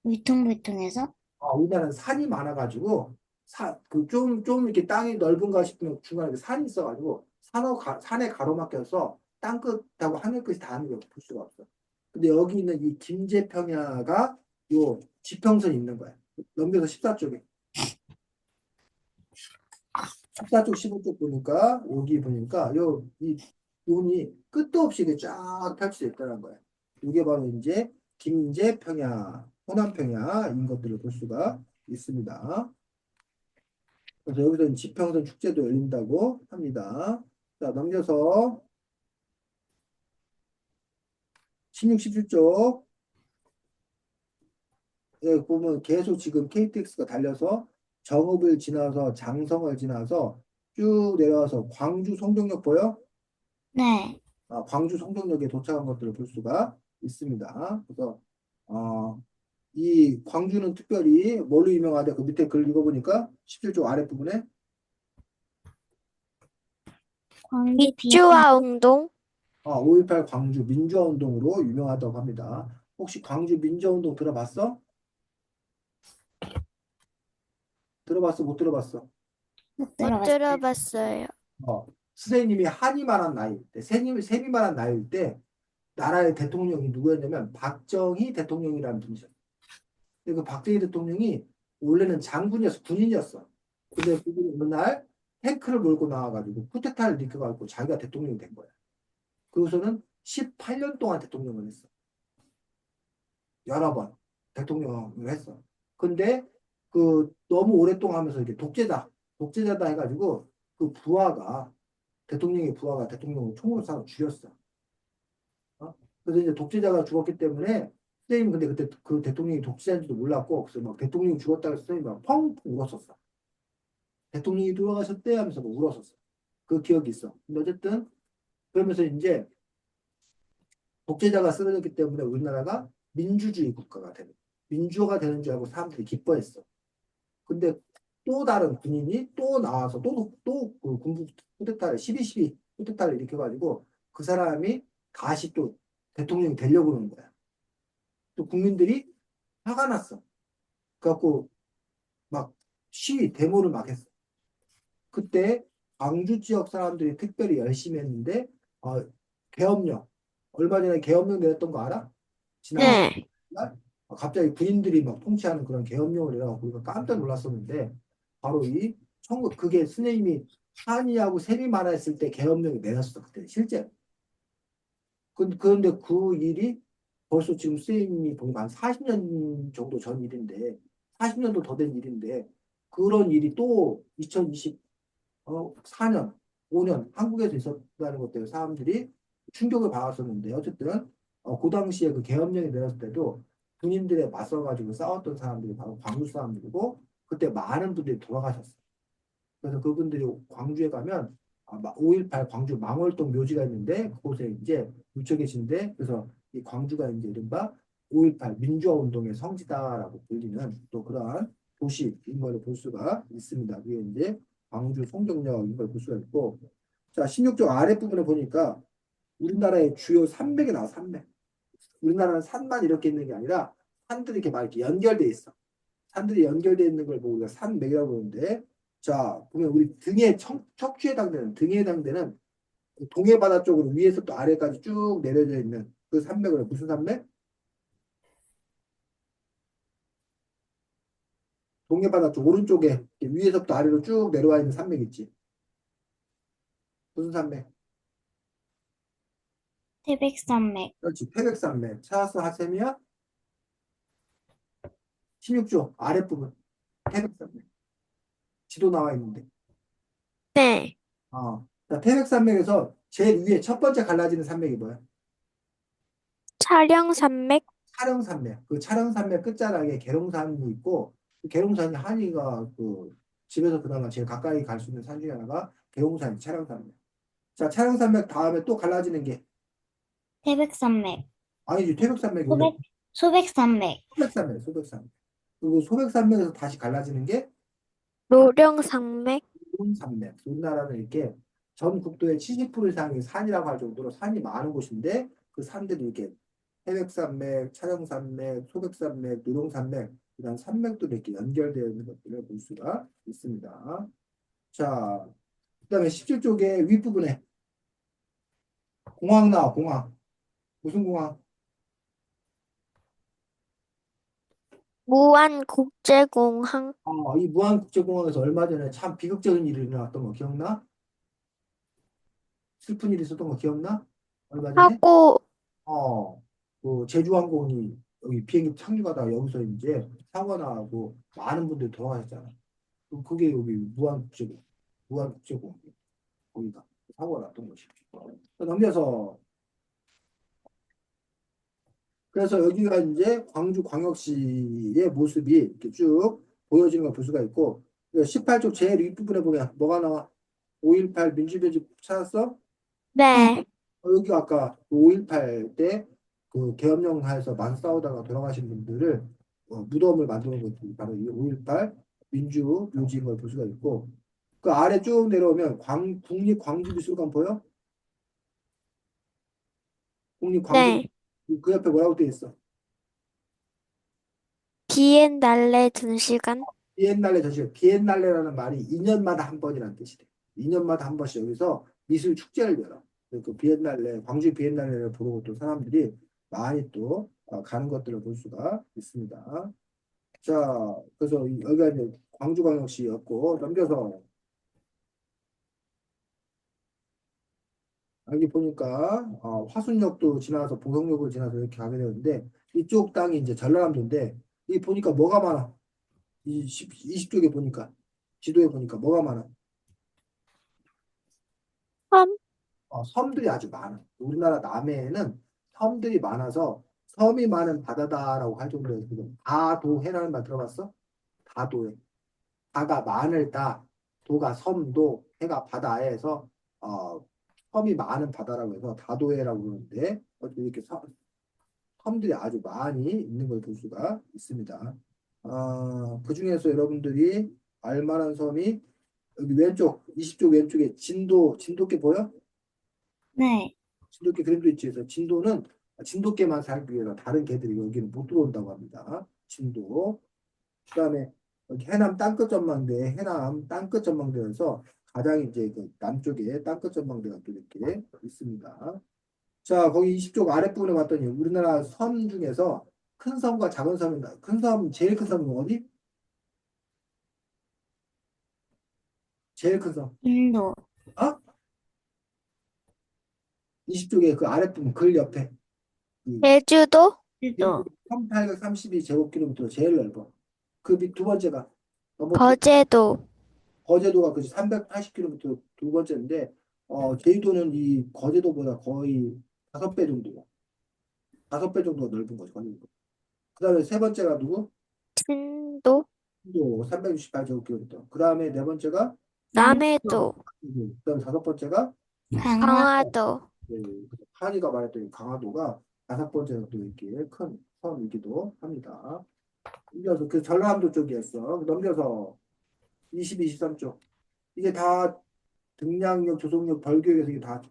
울퉁불퉁해서 우리나라는 산이 많아가지고 좀 이렇게 땅이 넓은가 싶으면 중간에 산이 있어가지고 산에 가로막혀서 땅 끝하고 하늘 끝이 닿는 걸 볼 수가 없어. 근데 여기 있는 이 김제평야가 요 지평선이 있는 거야. 넘겨서 14쪽에 14쪽 15쪽 보니까 여기 보니까 이 눈이 끝도 없이 이렇게 쫙 펼쳐져 있다는 거야. 이게 바로 이제 김제평야, 호남평야인 것들을 볼 수가 있습니다. 그래서 여기서 지평선 축제도 열린다고 합니다. 자, 넘겨서 16, 17쪽 보면 계속 지금 KTX가 달려서 정읍을 지나서 장성을 지나서 쭉 내려와서 광주 송정역 보여? 네, 광주 송정역에 도착한 것들을 볼 수가 있습니다. 그래서 이 광주는 특별히 뭘로 유명하대? 그 밑에 글 읽어보니까 17쪽 아랫부분에 광주 입주와 운동, 5.18 광주 민주화운동으로 유명하다고 합니다. 혹시 광주 민주화운동 들어봤어? 들어봤어? 못 들어봤어? 못 못 들어봤어요. 들어봤어요. 선생님이 한이 말한 나이 때, 셈이 말한 나이일 때 나라의 대통령이 누구였냐면 박정희 대통령이라는 분이셨어요. 근데 그 박정희 대통령이 원래는 장군이었어, 군인이었어. 근데 그분이 어느 날 탱크를 몰고 나와가지고 쿠데타를 일으켜가지고 자기가 대통령이 된 거야. 그래서는 18년 동안 대통령을 했어. 여러 번 대통령을 했어. 근데 그 너무 오랫동안 하면서 이게 독재자다 해가지고 그 부하가 대통령의 부하가 대통령을 총으로 쏴서 죽였어. 어? 그래서 이제 독재자가 죽었기 때문에 선생님 근데 그때 그 대통령이 독재자인지도 몰랐고 그래서 막 대통령이 죽었다고 해서 선생님이 막 펑펑 울었었어. 대통령이 돌아가셨대 하면서 막 울었었어. 그 기억이 있어. 근데 어쨌든 그러면서 이제 독재자가 쓰러졌기 때문에 우리나라가 민주주의 국가가 되는 민주화가 되는 줄 알고 사람들이 기뻐했어. 근데 또 다른 군인이 또 나와서 또그 군부 쿠데타를 12.12 쿠데타를 일으켜가지고 그 사람이 다시 또 대통령이 되려고 그러는 거야. 또 국민들이 화가 났어. 그래갖고 막 시위 데모를 막 했어. 그때 광주 지역 사람들이 특별히 열심히 했는데 어, 계엄령 얼마 전에 계엄령 내렸던 거 알아? 지난 네. 날 갑자기 군인들이 막 통치하는 그런 계엄령을 내려갖고 우리가 깜짝 놀랐었는데 바로 그게 스네임이 한이하고 셈이 말했을 때 계엄령이 내렸어 그때 실제. 그런데 그 일이 벌써 지금 스네임이 보니까 한 40년 정도 전 일인데 40년도 더 된 일인데 그런 일이 또 2024년 5년 한국에서 있었다는 것 때문에 사람들이 충격을 받았었는데 어쨌든 그 당시에 그 계엄령이 내렸을 때도 군인들에 맞서가지고 싸웠던 사람들이 바로 광주 사람들이고 그때 많은 분들이 돌아가셨어요. 그래서 그분들이 광주에 가면 5.18 광주 망월동 묘지가 있는데 그곳에 이제 묻혀 계신데 그래서 이 광주가 이제 이른바 5.18 민주화 운동의 성지다라고 불리는 또 그러한 도시인 걸 볼 수가 있습니다. 그게 이제 광주 송정역인 걸 볼 수가 있고 자 16쪽 아랫부분에 보니까 우리나라의 주요 산맥이 나와 산맥. 우리나라는 산만 이렇게 있는 게 아니라 산들이 이렇게 막 이렇게 연결돼 있어. 산들이 연결되어 있는 걸 보고 우리가 산맥이라고 부르는데 자 보면 우리 척추에 해당되는 등에 해당되는 동해 바다 쪽으로 위에서부터 아래까지 쭉 내려져 있는 그 산맥을 무슨 산맥? 동해 바다 쪽 오른쪽에 위에서부터 아래로 쭉 내려와 있는 산맥 있지. 무슨 산맥? 태백산맥. 그렇지. 태백산맥. 찾았어 하셈이야? 16조 아랫부분 태백산맥. 지도 나와 있는데. 네. 자, 태백산맥에서 제일 위에 첫 번째 갈라지는 산맥이 뭐야? 촬영산맥? 촬영산맥. 그 촬영산맥 끝자락에 계룡산이 있고, 그 계룡산이 한이가 그 집에서 그나마 제일 가까이 갈 수 있는 산 중에 하나가 계룡산이 촬영산맥. 자, 촬영산맥 다음에 또 갈라지는 게 태백산맥. 아니지, 태백산맥이 원래 소백, 소백산맥. 소백산맥. 그리고 소백산맥에서 다시 갈라지는 게 노령산맥? 소룡산맥. 우리나라는 이렇게 전 국토의 70% 이상이 산이라고 할 정도로 산이 많은 곳인데 그 산들이 이렇게 태백산맥, 촬영산맥, 소백산맥, 노룡산맥 이런 산맥도 이렇게 연결되어 있는 것들을 볼 수가 있습니다. 자, 그다음에 17쪽의 윗부분에 공항 나와 공항. 무슨 공항? 무안국제공항? 이 무안국제공항에서 얼마 전에 참 비극적인 일이 일어났던 거 기억나? 슬픈 일이 있었던 거 기억나? 얼마 전에? 하고, 그 제주항공이 여기 비행기 착륙하다가 여기서 이제 사고가 나고 많은 분들이 돌아가셨잖아. 그럼 그게 여기 무안국제공항 거기가 사고가 났던 것이. 넘겨서 그래서 여기가 이제 광주광역시의 모습이 이렇게 쭉 보여지는 걸 볼 수가 있고 18쪽 제일 윗부분에 보면 뭐가 나와? 5.18 민주묘지 찾았어? 네. 네. 여기 아까 5.18 때 그 계엄령 하에서 맞서 싸우다가 돌아가신 분들을 무덤을 만드는 것이 바로 이 5.18 민주 묘지인 걸 볼 수가 있고 그 아래 쭉 내려오면 국립광주미술관 보여? 국립 광주 네. 그 옆에 뭐라고 돼 있어? 비엔날레 전시관? 비엔날레 전시 비엔날레라는 말이 2년마다 한 번이라는 뜻이래. 2년마다 한 번씩 여기서 미술 축제를 열어. 그 비엔날레 광주 비엔날레를 보러 또 사람들이 많이 또 가는 것들을 볼 수가 있습니다. 자, 그래서 여기가 이제 광주광역시였고 넘겨서 여기 보니까 화순역도 지나서 보성역을 지나서 이렇게 가게 되는데 이쪽 땅이 이제 전라남도인데 이 보니까 뭐가 많아? 이 20쪽에 보니까 지도에 보니까 뭐가 많아? 섬? 섬들이 아주 많아. 우리나라 남해에는 섬들이 많아서 섬이 많은 바다다라고 할 정도로 지금 다도해라는 말 들어봤어? 다도해. 다가 많을 다, 도가 섬도, 해가 바다에서 섬이 많은 바다라고 해서 다도해라고 그러는데 어떻게 이렇게 섬들이 아주 많이 있는 걸 볼 수가 있습니다. 그 중에서 여러분들이 알만한 섬이 여기 왼쪽 20쪽 왼쪽에 진도께 보여? 네. 진돗개 그림도 있지. 그래서 진도는 진돗개만 살기 위해서 다른 개들이 여기는 못 들어온다고 합니다. 진도. 그다음에 여기 해남 땅끝 전망대, 해남 땅끝 전망대에서 가장 이제 그 남쪽에 땅끝 전망대가 또 이렇게 있습니다. 자, 거기 20쪽 아랫부분에 봤더니 우리나라 섬 중에서 큰 섬과 작은 섬인가? 큰 섬, 제일 큰 섬은 어디? 제일 큰 섬. 인도. 어? 20쪽에 그 아랫부분 글 옆에 그 제주도? 제주도. 1832 제곱킬로미터 제일 넓어. 그 밑 두 번째가 넘어뜨려. 거제도. 거제도가 그 380km 두 번째인데 제주도는 이 거제도보다 거의 5배 정도, 5배 정도 넓은 거죠. 거제도. 그다음에 세 번째가 누구? 진도? 도 368제곱킬로미터. 그다음에 네 번째가 남해도. 그다음에 다섯 번째가 강화도. 강화도. 한이가 말했던 강화도가 다섯 번째가 또 이렇게 큰 섬이기도 합니다. 넘겨서 그 전라남도 쪽이었어. 넘겨서 20, 23쪽. 이게 다 등량역, 조속역, 벌교역에서 이게 다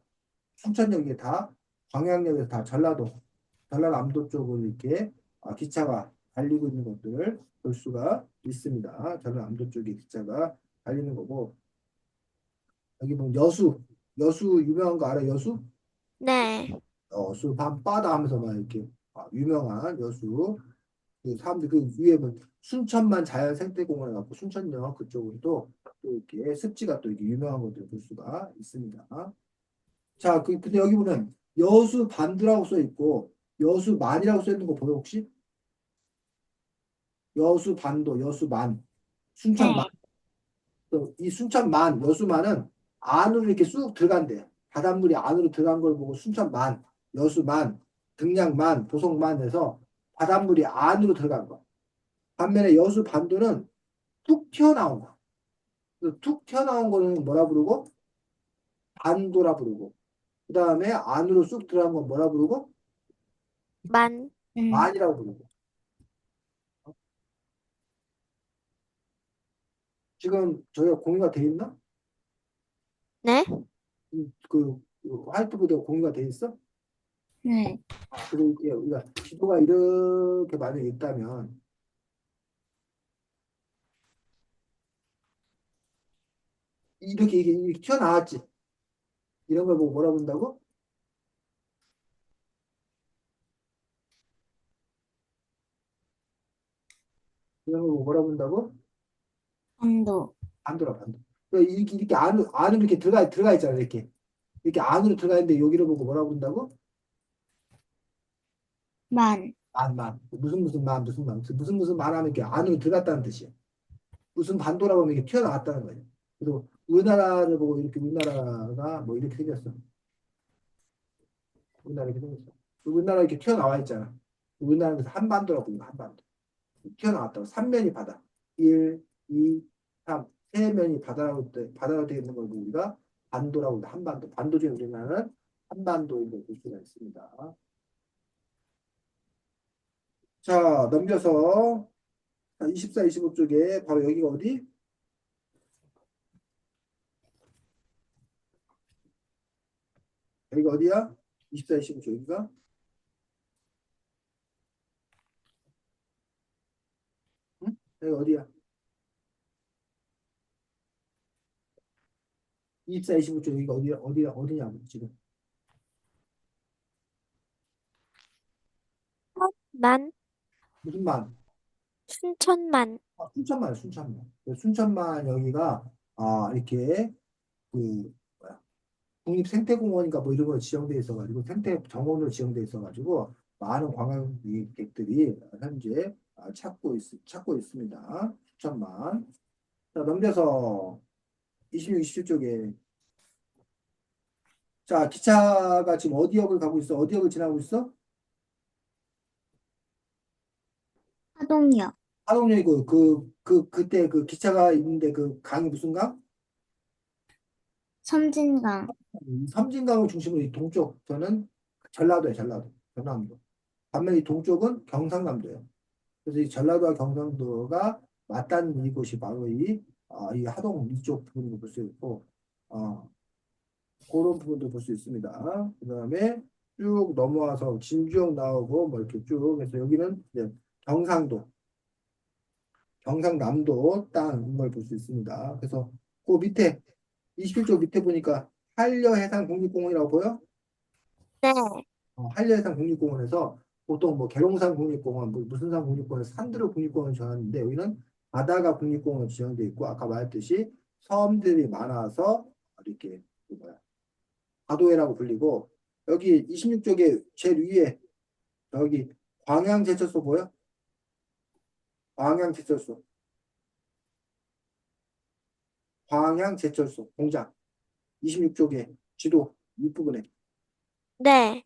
춘천역 이게 다 광양역에서 다 전라남도 쪽으로 이렇게 기차가 달리고 있는 것들을 볼 수가 있습니다. 전라남도 쪽에 기차가 달리는 거고 여기 보면 여수 유명한 거 알아? 여수? 네. 여수 밤바다 하면서 막 이렇게 유명한 여수 그 사람들 그 위에 뭐 순천만 자연생태공원 갖고 순천역 그쪽으로 또 이렇게 습지가 또 이렇게 유명한 것들을 볼 수가 있습니다. 자, 근데 여기 보면 여수 반도라고 써 있고 여수 만이라고 써 있는 거 보여 혹시? 여수 반도, 여수 만, 순천 만. 네. 이 순천 만, 여수 만은 안으로 이렇게 쑥 들어간대. 바닷물이 안으로 들어간 걸 보고 순천 만, 여수 만, 등량 만, 보성 만 해서 바닷물이 안으로 들어간 거. 반면에 여수 반도는 툭 튀어나온 거. 툭 튀어나온 거는 뭐라 부르고? 반도라 부르고. 그 다음에 안으로 쑥 들어간 건 뭐라 부르고? 만. 음. 만이라고 부르고. 지금 저희가 공유가 돼 있나? 네? 그 화이트보드가 공유가 돼 있어? 네. 그리고 이게 우리가 지도가 이렇게 만약에 있다면 이렇게 튀어나왔지. 이런 걸 보고 뭐라 본다고? 이런 걸 보고 뭐라 본다고? 반도. 반도라 반도. 그러니까 이렇게 안으로 이렇게 들어가 있잖아. 이렇게 안으로 들어가 있는데 여기를 보고 뭐라 본다고? 만. 만. 무슨 만, 무슨 만. 무슨 만 하면 이렇게 안으로 들어갔다는 뜻이야. 무슨 반도라고 하면 이게 튀어나왔다는 거예요. 그래서 우리나라를 보고 이렇게 우리나라가 뭐 이렇게 생겼어. 우리나라 이렇게 생겼어. 우리나라 이렇게 튀어나와 있잖아. 우리나라에서 한반도라고 부르는 한반도. 튀어나왔다고. 3면이 바다. 1, 2, 3. 세 면이 바다로 되어 있는 걸 우리가 반도라고 합니다. 한반도. 반도 중에 우리나라는 한반도인 걸 볼 수가 있습니다. 자, 넘겨서 24, 25쪽에 바로 여기가 어디? 여기가 어디야? 24, 25쪽 여기가 응? 여기 어디야? 24, 25쪽 여기가 어디냐고 지금. 만, 무슨 만? 순천만. 순천만. 순천만 여기가 이렇게 그 뭐야, 국립생태공원인가 뭐 이런 거 지정돼 있어가지고 생태 정원으로 지정돼 있어가지고 많은 관광객들이 현재 찾고 있습니다. 순천만. 자, 넘겨서 26, 27쪽에 자, 기차가 지금 어디 역을 가고 있어? 어디 역을 지나고 있어? 하동역, 하동역이고 그때 그 기차가 있는데 그 강이 무슨 강? 섬진강, 이 섬진강을 중심으로 이 동쪽 저는 전라도에 전라도. 반면에 이 동쪽은 경상남도예요. 그래서 이 전라도와 경상도가 맞닿는 이곳이 바로 이 하동 이쪽 부분을 볼 수 있고, 그런 부분도 볼 수 있습니다. 그 다음에 쭉 넘어와서 진주역 나오고 뭐 이렇게 쭉 해서 여기는 이제 경상도, 경상남도 땅인 걸 볼 수 있습니다. 그래서 그 밑에 21쪽 밑에 보니까 한려해상 국립공원이라고 보여? 네. 한려해상 국립공원에서 보통 뭐 계룡산 국립공원, 뭐 무슨 산 국립공원, 산들을 국립공원 지정하는데 여기는 바다가 국립공원 지정돼 있고 아까 말했듯이 섬들이 많아서 이렇게 그 뭐야 가도해라고 불리고 여기 26쪽에 제일 위에 여기 광양제철소 보여? 광양제철소, 광양제철소 공장 26쪽에 지도 윗부분에 네.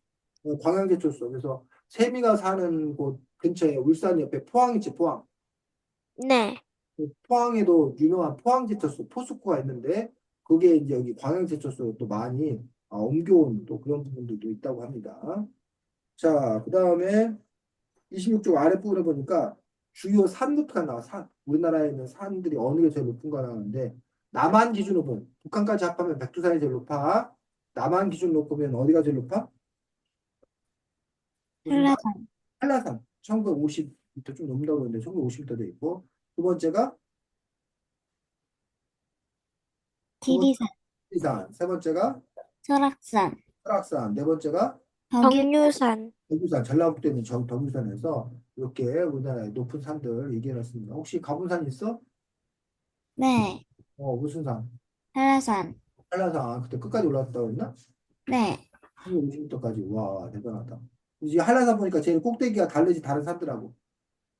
광양제철소 그래서 세미가 사는 곳 근처에 울산 옆에 포항 있지 포항. 네. 그 포항에도 유명한 포항제철소 포스코가 있는데 그게 이제 여기 광양제철소로 또 많이 옮겨온 또 그런 부분들도 있다고 합니다. 자, 그 다음에 26쪽 아랫부분에 보니까 주요 산 높이가 나와. 우리나라에 있는 산들이 어느 게 제일 높은가 나오는데 남한 기준으로 보면 북한까지 합하면 백두산이 제일 높아. 남한 기준으로 보면 어디가 제일 높아? 무슨 산? 한라산, 한라산 1950m 좀 넘는다고 그러는데 1950m 돼 있고 두 번째가 두 번째 지리산, 산, 세 번째가 설악산, 설악산, 네 번째가 덕유, 정류산. 덕유산, 전라북도에 있는 덕유산에서 이렇게 우리나라의 높은 산들 얘기해놨습니다. 혹시 가본 산 있어? 네, 무슨 산? 한라산, 한라산. 그때 끝까지 올라왔다고 했나? 네, 350m까지. 와, 대단하다. 이제 한라산 보니까 제일 꼭대기가 다르지 다른 산들하고.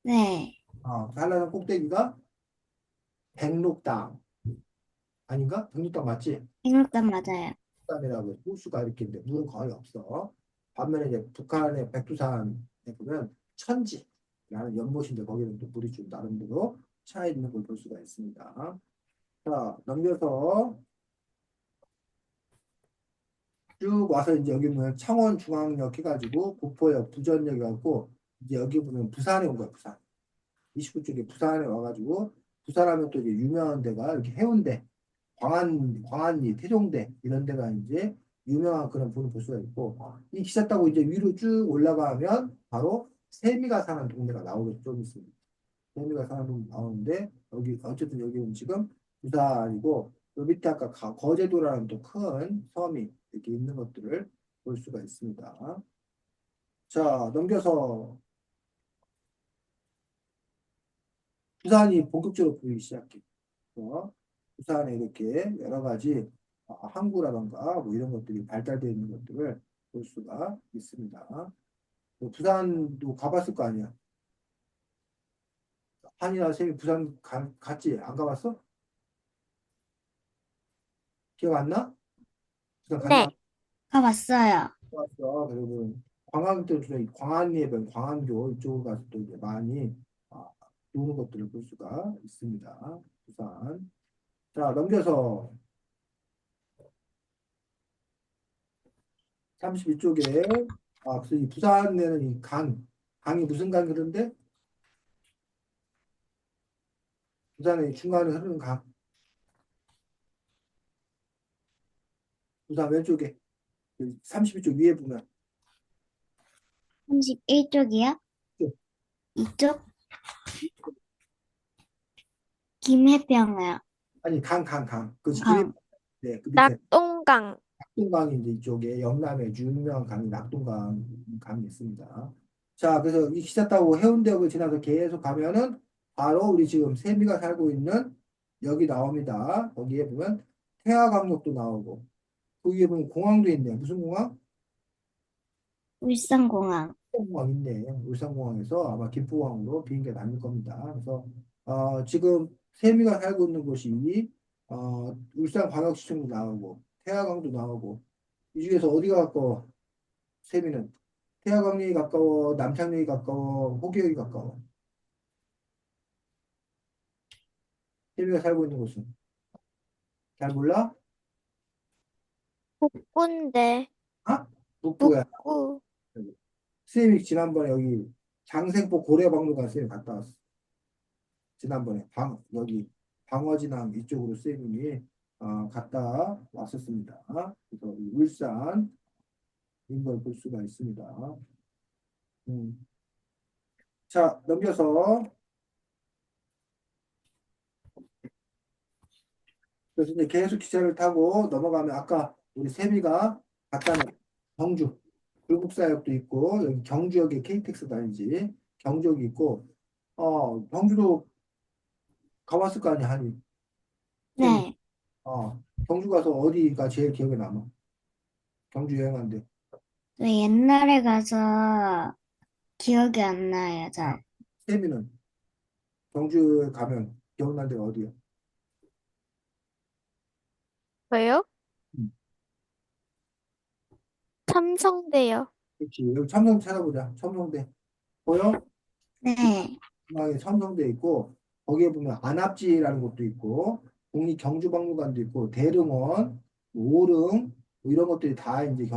네, 한라산 꼭대기가 백록당 아닌가? 백록당 맞지? 백록담 맞아요. 백록당이라고 호수가 이렇게 있는데 물은 거의 없어. 반면에 이제 북한의 백두산에 보면 천지라는 연못인데 거기는 또 물이 좀 나름대로 차 있는 걸 볼 수가 있습니다. 자, 넘겨서 쭉 와서 이제 여기 보면 창원중앙역 해가지고 구포역, 부전역 해갖고 이제 여기 보면 부산에 온 거야, 부산. 29쪽에 부산에 와가지고 부산하면 또 이제 유명한 데가 이렇게 해운대, 광안리, 태종대 이런 데가 이제 유명한 그런 부분을 볼 수가 있고 이 기차 타고 이제 위로 쭉 올라가면 바로 세미가 사는 동네가 나오겠죠, 좀 있습니다. 세미가 사는 동네 나오는데 여기 어쨌든 여기는 지금 부산이고 요 밑에 아까 거제도라는 또 큰 섬이 이렇게 있는 것들을 볼 수가 있습니다. 자, 넘겨서 부산이 본격적으로 보이기 시작해. 부산에 이렇게 여러 가지 항구라던가 뭐 이런 것들이 발달되어 있는 것들을 볼 수가 있습니다. 부산도 가봤을 거 아니야. 한이나 쌤이 부산 갔지? 안 가봤어? 기억 안 나? 부산 네. 갔나? 가봤어요. 갔어. 그리고 관광객들 중에 광안리에 보면 광안교 이쪽으로 가서 또 이제 많이 아, 노는 것들을 볼 수가 있습니다. 부산. 자, 넘겨서 32쪽에 그래서 이 부산에는 이 강이 무슨 강이 흐르는데 부산의 중간에 흐르는 강, 부산 왼쪽에 32쪽 위에 보면 31쪽이요? 이쪽? 김해병이요. 아니, 강. 그 김해, 강. 네, 그 밑에 낙동강. 낙동강이 이제 이쪽에 영남에 유명한 강이 강이 있습니다. 자, 그래서 이 기차 타고 해운대역을 지나서 계속 가면은 바로 우리 지금 세미가 살고 있는 여기 나옵니다. 거기에 보면 태화강역도 나오고 그 위에 보면 공항도 있네요. 무슨 공항? 울산공항. 공항 있네. 울산공항에서 아마 김포공항으로 비행기가 다닐 겁니다. 그래서 지금 세미가 살고 있는 곳이 울산광역시청도 나오고 태화강도 나오고 이 중에서 어디가 가까워? 세미는 태화강역이 가까워, 남창역이 가까워, 호기역이 가까워. 세미가 살고 있는 곳은 잘 몰라? 북구인데. 아? 북구야. 북구. 세미 지난번에 여기 장생포 고려박물관 쌤이 갔다 왔어. 지난번에 여기 방어진항 이쪽으로 쌤이 갔다 왔었습니다. 그래서 이 울산 인걸 볼 수가 있습니다. 음. 자, 넘겨서 그래서 이제 계속 기차를 타고 넘어가면 아까 우리 세미가 갔다는 경주 불국사역도 있고 여기 경주역에 KTX 다니지 경주역이 있고 경주도 가봤을 거 아니야 한이 세미 네. 경주 가서 어디가 제일 기억에 남아? 경주 여행한데 저 옛날에 가서 기억이 안 나요, 아, 잘. 세미는 경주에 가면 기억나는 데가 어디야? 왜요? 음. 삼성대요. 그렇지 여기 첨성 찾아보자 첨성대 보여? 네. 중앙에 첨성대 있고 거기에 보면 안압지라는 곳도 있고 국립경주박물관도 있고 대릉원, 오릉 뭐 이런 것들이 다 이제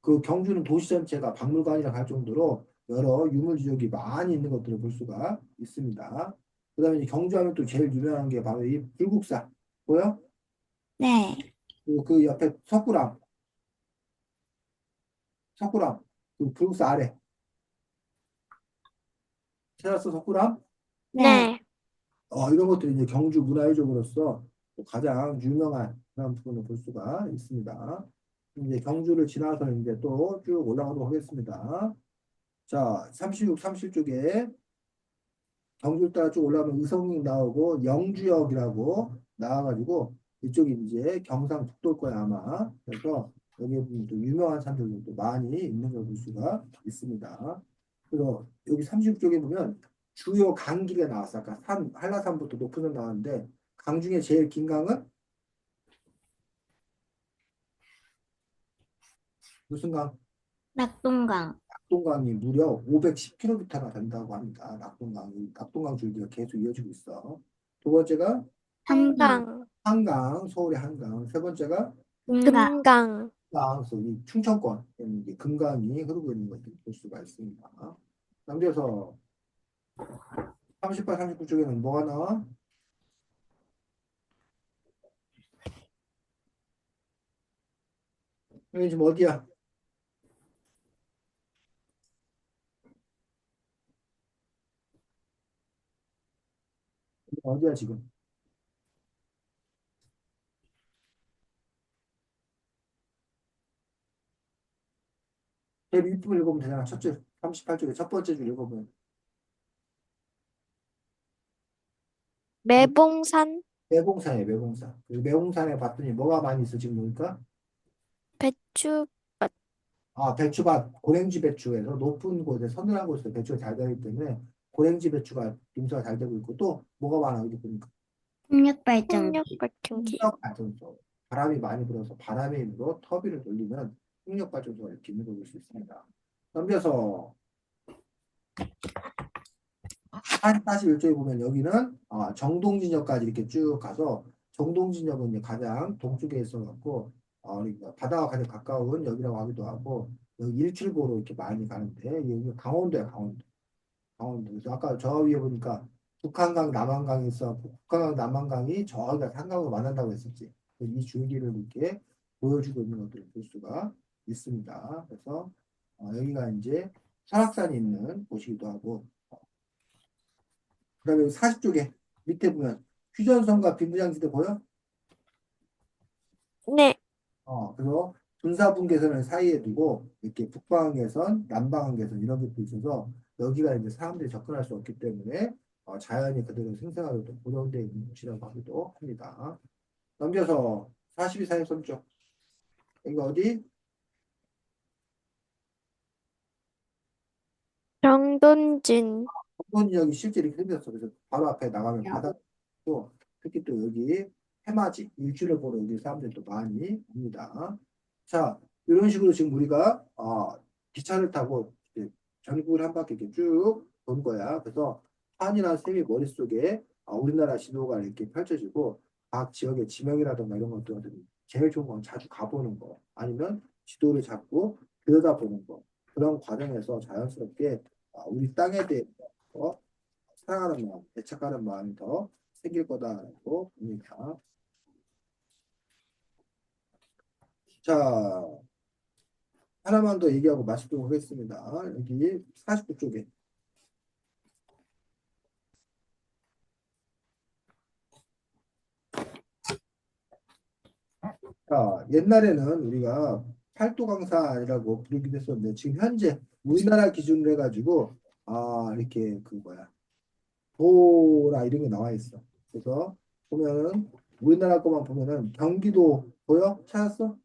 그 경주는 도시 전체가 박물관이라 할 정도로 여러 유물지역이 많이 있는 것들을 볼 수가 있습니다. 그다음에 이제 경주하면 또 제일 유명한 게 바로 이 불국사 보여? 네. 그리고 그 옆에 석굴암 그 불국사 아래 찾았어 석굴암? 네. 네. 이런 것들이 이제 경주 문화유적으로서 또 가장 유명한 그런 부분을 볼 수가 있습니다. 이제 경주를 지나서 이제 또 쭉 올라가도록 하겠습니다. 자, 36, 37쪽에 경주를 따라 쭉 올라가면 의성역 나오고 영주역이라고 나와가지고 이쪽이 이제 경상북도일 거야 아마. 그래서 여기에 보면 또 유명한 산들도 또 많이 있는 걸 볼 수가 있습니다. 그래서 여기 36쪽에 보면 주요 강길에 나왔어. 아까 한라산부터 높은 산 나왔는데 강 중에 제일 긴 강은 무슨 강? 낙동강. 낙동강이 무려 510km나 된다고 합니다. 낙동강 줄기가 계속 이어지고 있어. 두 번째가 한강. 한강. 한강, 서울의 한강. 세 번째가 금강. 금강. 그래서 이 충청권, 이제 금강이 흐르고 있는 것을 볼 수가 있습니다. 남겨서 38, 39쪽에는 뭐가 나와? 여기 지금 어디야? 어디야 지금? 제일 윗부분 읽어보면 되잖아. 첫 줄, 38쪽에 첫 번째 줄 읽어보면. 어, 매봉산. 매봉산이에요, 매봉산. 그 매봉산에 봤더니 뭐가 많이 있어, 지금 보니까? 배추. 배추밭, 고랭지 배추에서 높은 곳에 서늘한 곳에서 배추가 잘 되기 때문에 고랭지 배추가 농사가 잘 되고 있고 또 뭐가 많아, 여기 보니까. 풍력발전기. 풍력 발전기. 풍력 발전소. 바람이 많이 불어서 바람의 힘으로 터빈을 돌리면 풍력 발전소가 이렇게 있는 걸 볼 수 있습니다. 넘겨서 41쪽에 보면 여기는 정동진역까지 이렇게 쭉 가서 정동진역은 이제 가장 동쪽에 있어갖고 그러니까 바다와 가장 가까운 역이라고 하기도 하고 여기 일출보로 이렇게 많이 가는데 여기 강원도야 강원도. 강원도. 그래서 아까 저 위에 보니까 북한강, 남한강이 있어. 북한강, 남한강이 저기가 한강으로 만난다고 했었지. 이 줄기를 이렇게 보여주고 있는 것들을 볼 수가 있습니다. 그래서 여기가 이제 설악산이 있는 곳이기도 하고. 그다음에 40쪽에 밑에 보면 휴전선과 비무장지대 보여? 네. 그래서 군사분계선을 사이에 두고 이렇게 북방한계선, 남방한계선 이런 것도 있어서 여기가 이제 사람들이 접근할 수 없기 때문에 자연이 그대로 생생하게 보존되어 있는 곳이라고 하기도 합니다. 넘겨서 42, 43쪽. 여기 어디? 정돈진. 정돈지역이 실제 이렇게 생겼어. 그래서 바로 앞에 나가면 바다고 특히 또 여기 해맞이 일출을 보러 여기 사람들이 또 많이 옵니다. 자, 이런 식으로 지금 우리가 기차를 타고 이제 전국을 한 바퀴 이렇게 쭉 돈 거야. 그래서 한이나 쌤이 머릿속에 우리나라 지도가 이렇게 펼쳐지고 각 지역의 지명이라든가 이런 것들은 제일 좋은 건 자주 가보는 거 아니면 지도를 잡고 들여다보는 거 그런 과정에서 자연스럽게 우리 땅에 대해서 사랑하는 마음, 애착하는 마음이 더 생길 거다라고 봅니다. 자, 하나만 더 얘기하고 마치도록 하겠습니다. 여기 49쪽에. 자, 옛날에는 우리가 팔도강산이라고 부르기도 했었는데, 지금 현재 우리나라 기준으로 해가지고, 이렇게 그 뭐야, 도라 이런 게 나와 있어. 그래서 보면은, 우리나라 거만 보면은, 경기도 보여? 찾았어?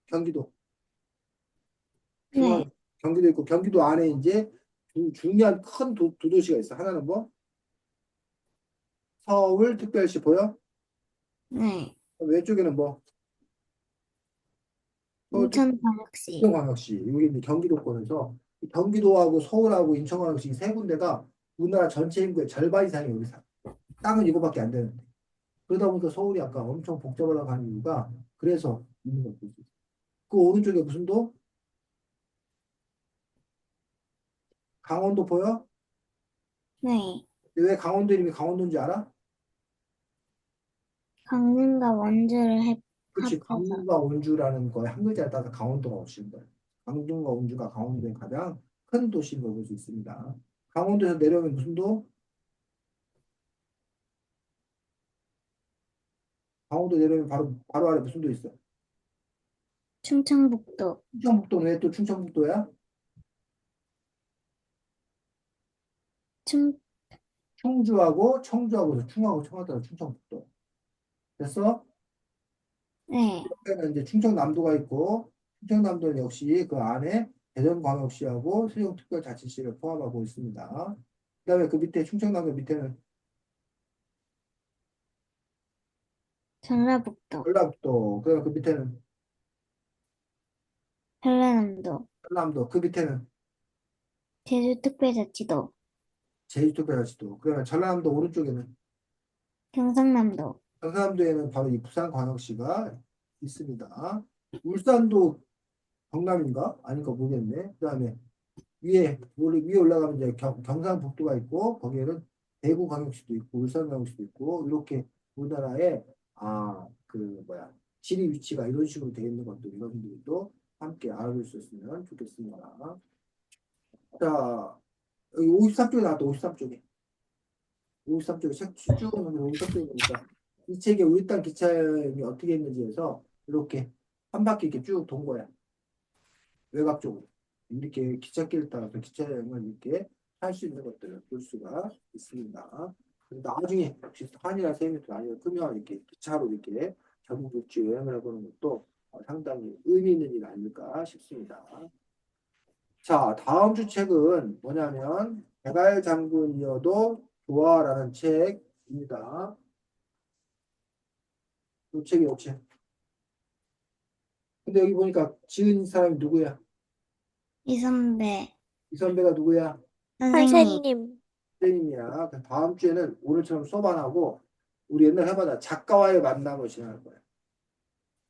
경기도. 중앙, 네, 경기도 있고, 경기도 안에 이제 중요한 큰 두 도시가 있어. 하나는 뭐? 서울특별시 보여? 네. 왼쪽에는 뭐? 인천광역시. 인천광역시. 여기 이제 경기도권에서 이 경기도하고 서울하고 인천광역시 이 세 군데가 우리나라 전체 인구의 절반 이상이 여기 사. 땅은 이거밖에 안 되는데. 그러다 보니까 서울이 약간 엄청 복잡하다고 하는 이유가 그래서 있는 걸 볼 수 있어. 그 오른쪽에 무슨 도? 강원도 보여? 네. 왜 강원도 이름이 강원도인지 알아? 강릉과 원주를 그렇지. 합해서. 강릉과 원주라는 거에 한 글자에 따라서 강원도가 없는 거예요. 강릉과 원주가 강원도의 가장 큰 도시인 걸 볼 수 있습니다. 강원도에서 내려오면 무슨 도? 강원도 내려오면 바로 아래 무슨 도 있어? 충청북도. 충청북도는 왜 또 충청북도야? 충, 충주하고 청주하고 충하고 청하다가 충청북도. 됐어? 네. 그러면 이제 충청남도가 있고 충청남도는 역시 그 안에 대전광역시하고 세종특별자치시를 포함하고 있습니다. 그다음에 그 밑에 충청남도 밑에는 전라북도. 전라북도. 그다음에 그 밑에는 전라남도. 전남도. 그 밑에는 제주특별자치도. 제주특별자치도. 그다음에 전라남도 오른쪽에는 경상남도. 경상남도에는 바로 이 부산광역시가 있습니다. 울산도 경남인가? 아닌가 모르겠네. 그다음에 위에 올라가면 이제 경상북도가 있고 거기에는 대구광역시도 있고 울산광역시도 있고 이렇게 우리나라의 그 뭐야 지리 위치가 이런 식으로 되어 있는 것들 여러분들도 함께 알아볼 수 있으면 좋겠습니다. 자 여기 53쪽에 나왔다. 53쪽에 53쪽에 쭉 보면 53쪽에 보니까 이 책에 우리 땅 기차역이 어떻게 했는지 해서 이렇게 한 바퀴 이렇게 쭉 돈 거야. 외곽 쪽으로 이렇게 기찻길을 따라서 기차 여행을 이렇게 할 수 있는 것들을 볼 수가 있습니다. 그래서 나중에 혹시 한이나 세미도 나중에 크면 이렇게 기차로 이렇게 전국 일주 여행을 해보는 것도 상당히 의미 있는 일 아닐까 싶습니다. 자, 다음 주 책은 뭐냐면 배갈 장군이어도 좋아라는 책입니다. 이 책이 이 책. 근데 여기 보니까 지은 사람이 누구야? 이선배. 이 선배가 누구야? 선생님. 선생님. 선생님이야. 그 다음 주에는 오늘처럼 수업 안 하고 우리 옛날 해마다 작가와의 만남을 진행할 거야.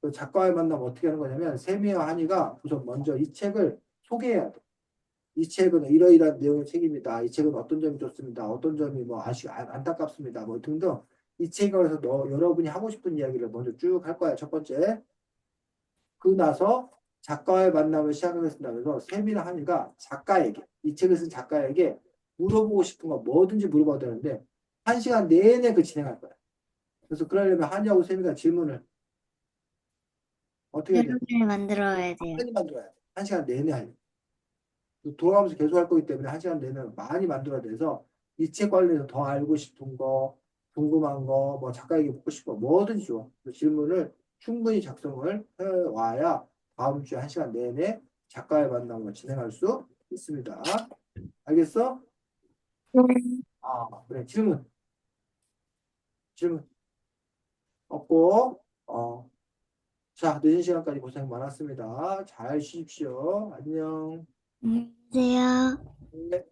그 작가와의 만남 어떻게 하는 거냐면 세미와 한이가 우선 먼저 이 책을 소개해야 돼. 이 책은 이러이러한 내용의 책입니다. 이 책은 어떤 점이 좋습니다. 어떤 점이 뭐 안타깝습니다. 뭐 등등 이 책에 관해서 여러분이 하고 싶은 이야기를 먼저 쭉 할 거야. 첫 번째. 그 나서 작가와의 만남을 시작하겠습니다면서 샘이나 한이가 작가에게, 이 책을 쓴 작가에게 물어보고 싶은 거 뭐든지 물어봐도 되는데 1시간 내내 그 진행할 거야. 그래서 그러려면 한이하고 샘이가 질문을 어떻게 해야 돼? 대화를 만들어야 돼요. 많이 만들어야 돼. 1시간 내내 하려. 돌아가면서 계속 할 거기 때문에 1시간 내내 많이 만들어야 돼서 이 책 관련해서 더 알고 싶은 거, 궁금한 거, 뭐 작가에게 묻고 싶은 거 뭐든지 좋아. 그 질문을 충분히 작성을 해와야 다음 주에 1시간 내내 작가의 만남을 진행할 수 있습니다. 알겠어? 네. 아, 그래. 질문. 질문. 없고, 자, 늦은 시간까지 고생 많았습니다. 잘 쉬십시오. 안녕. 안녕히 계세요. 네.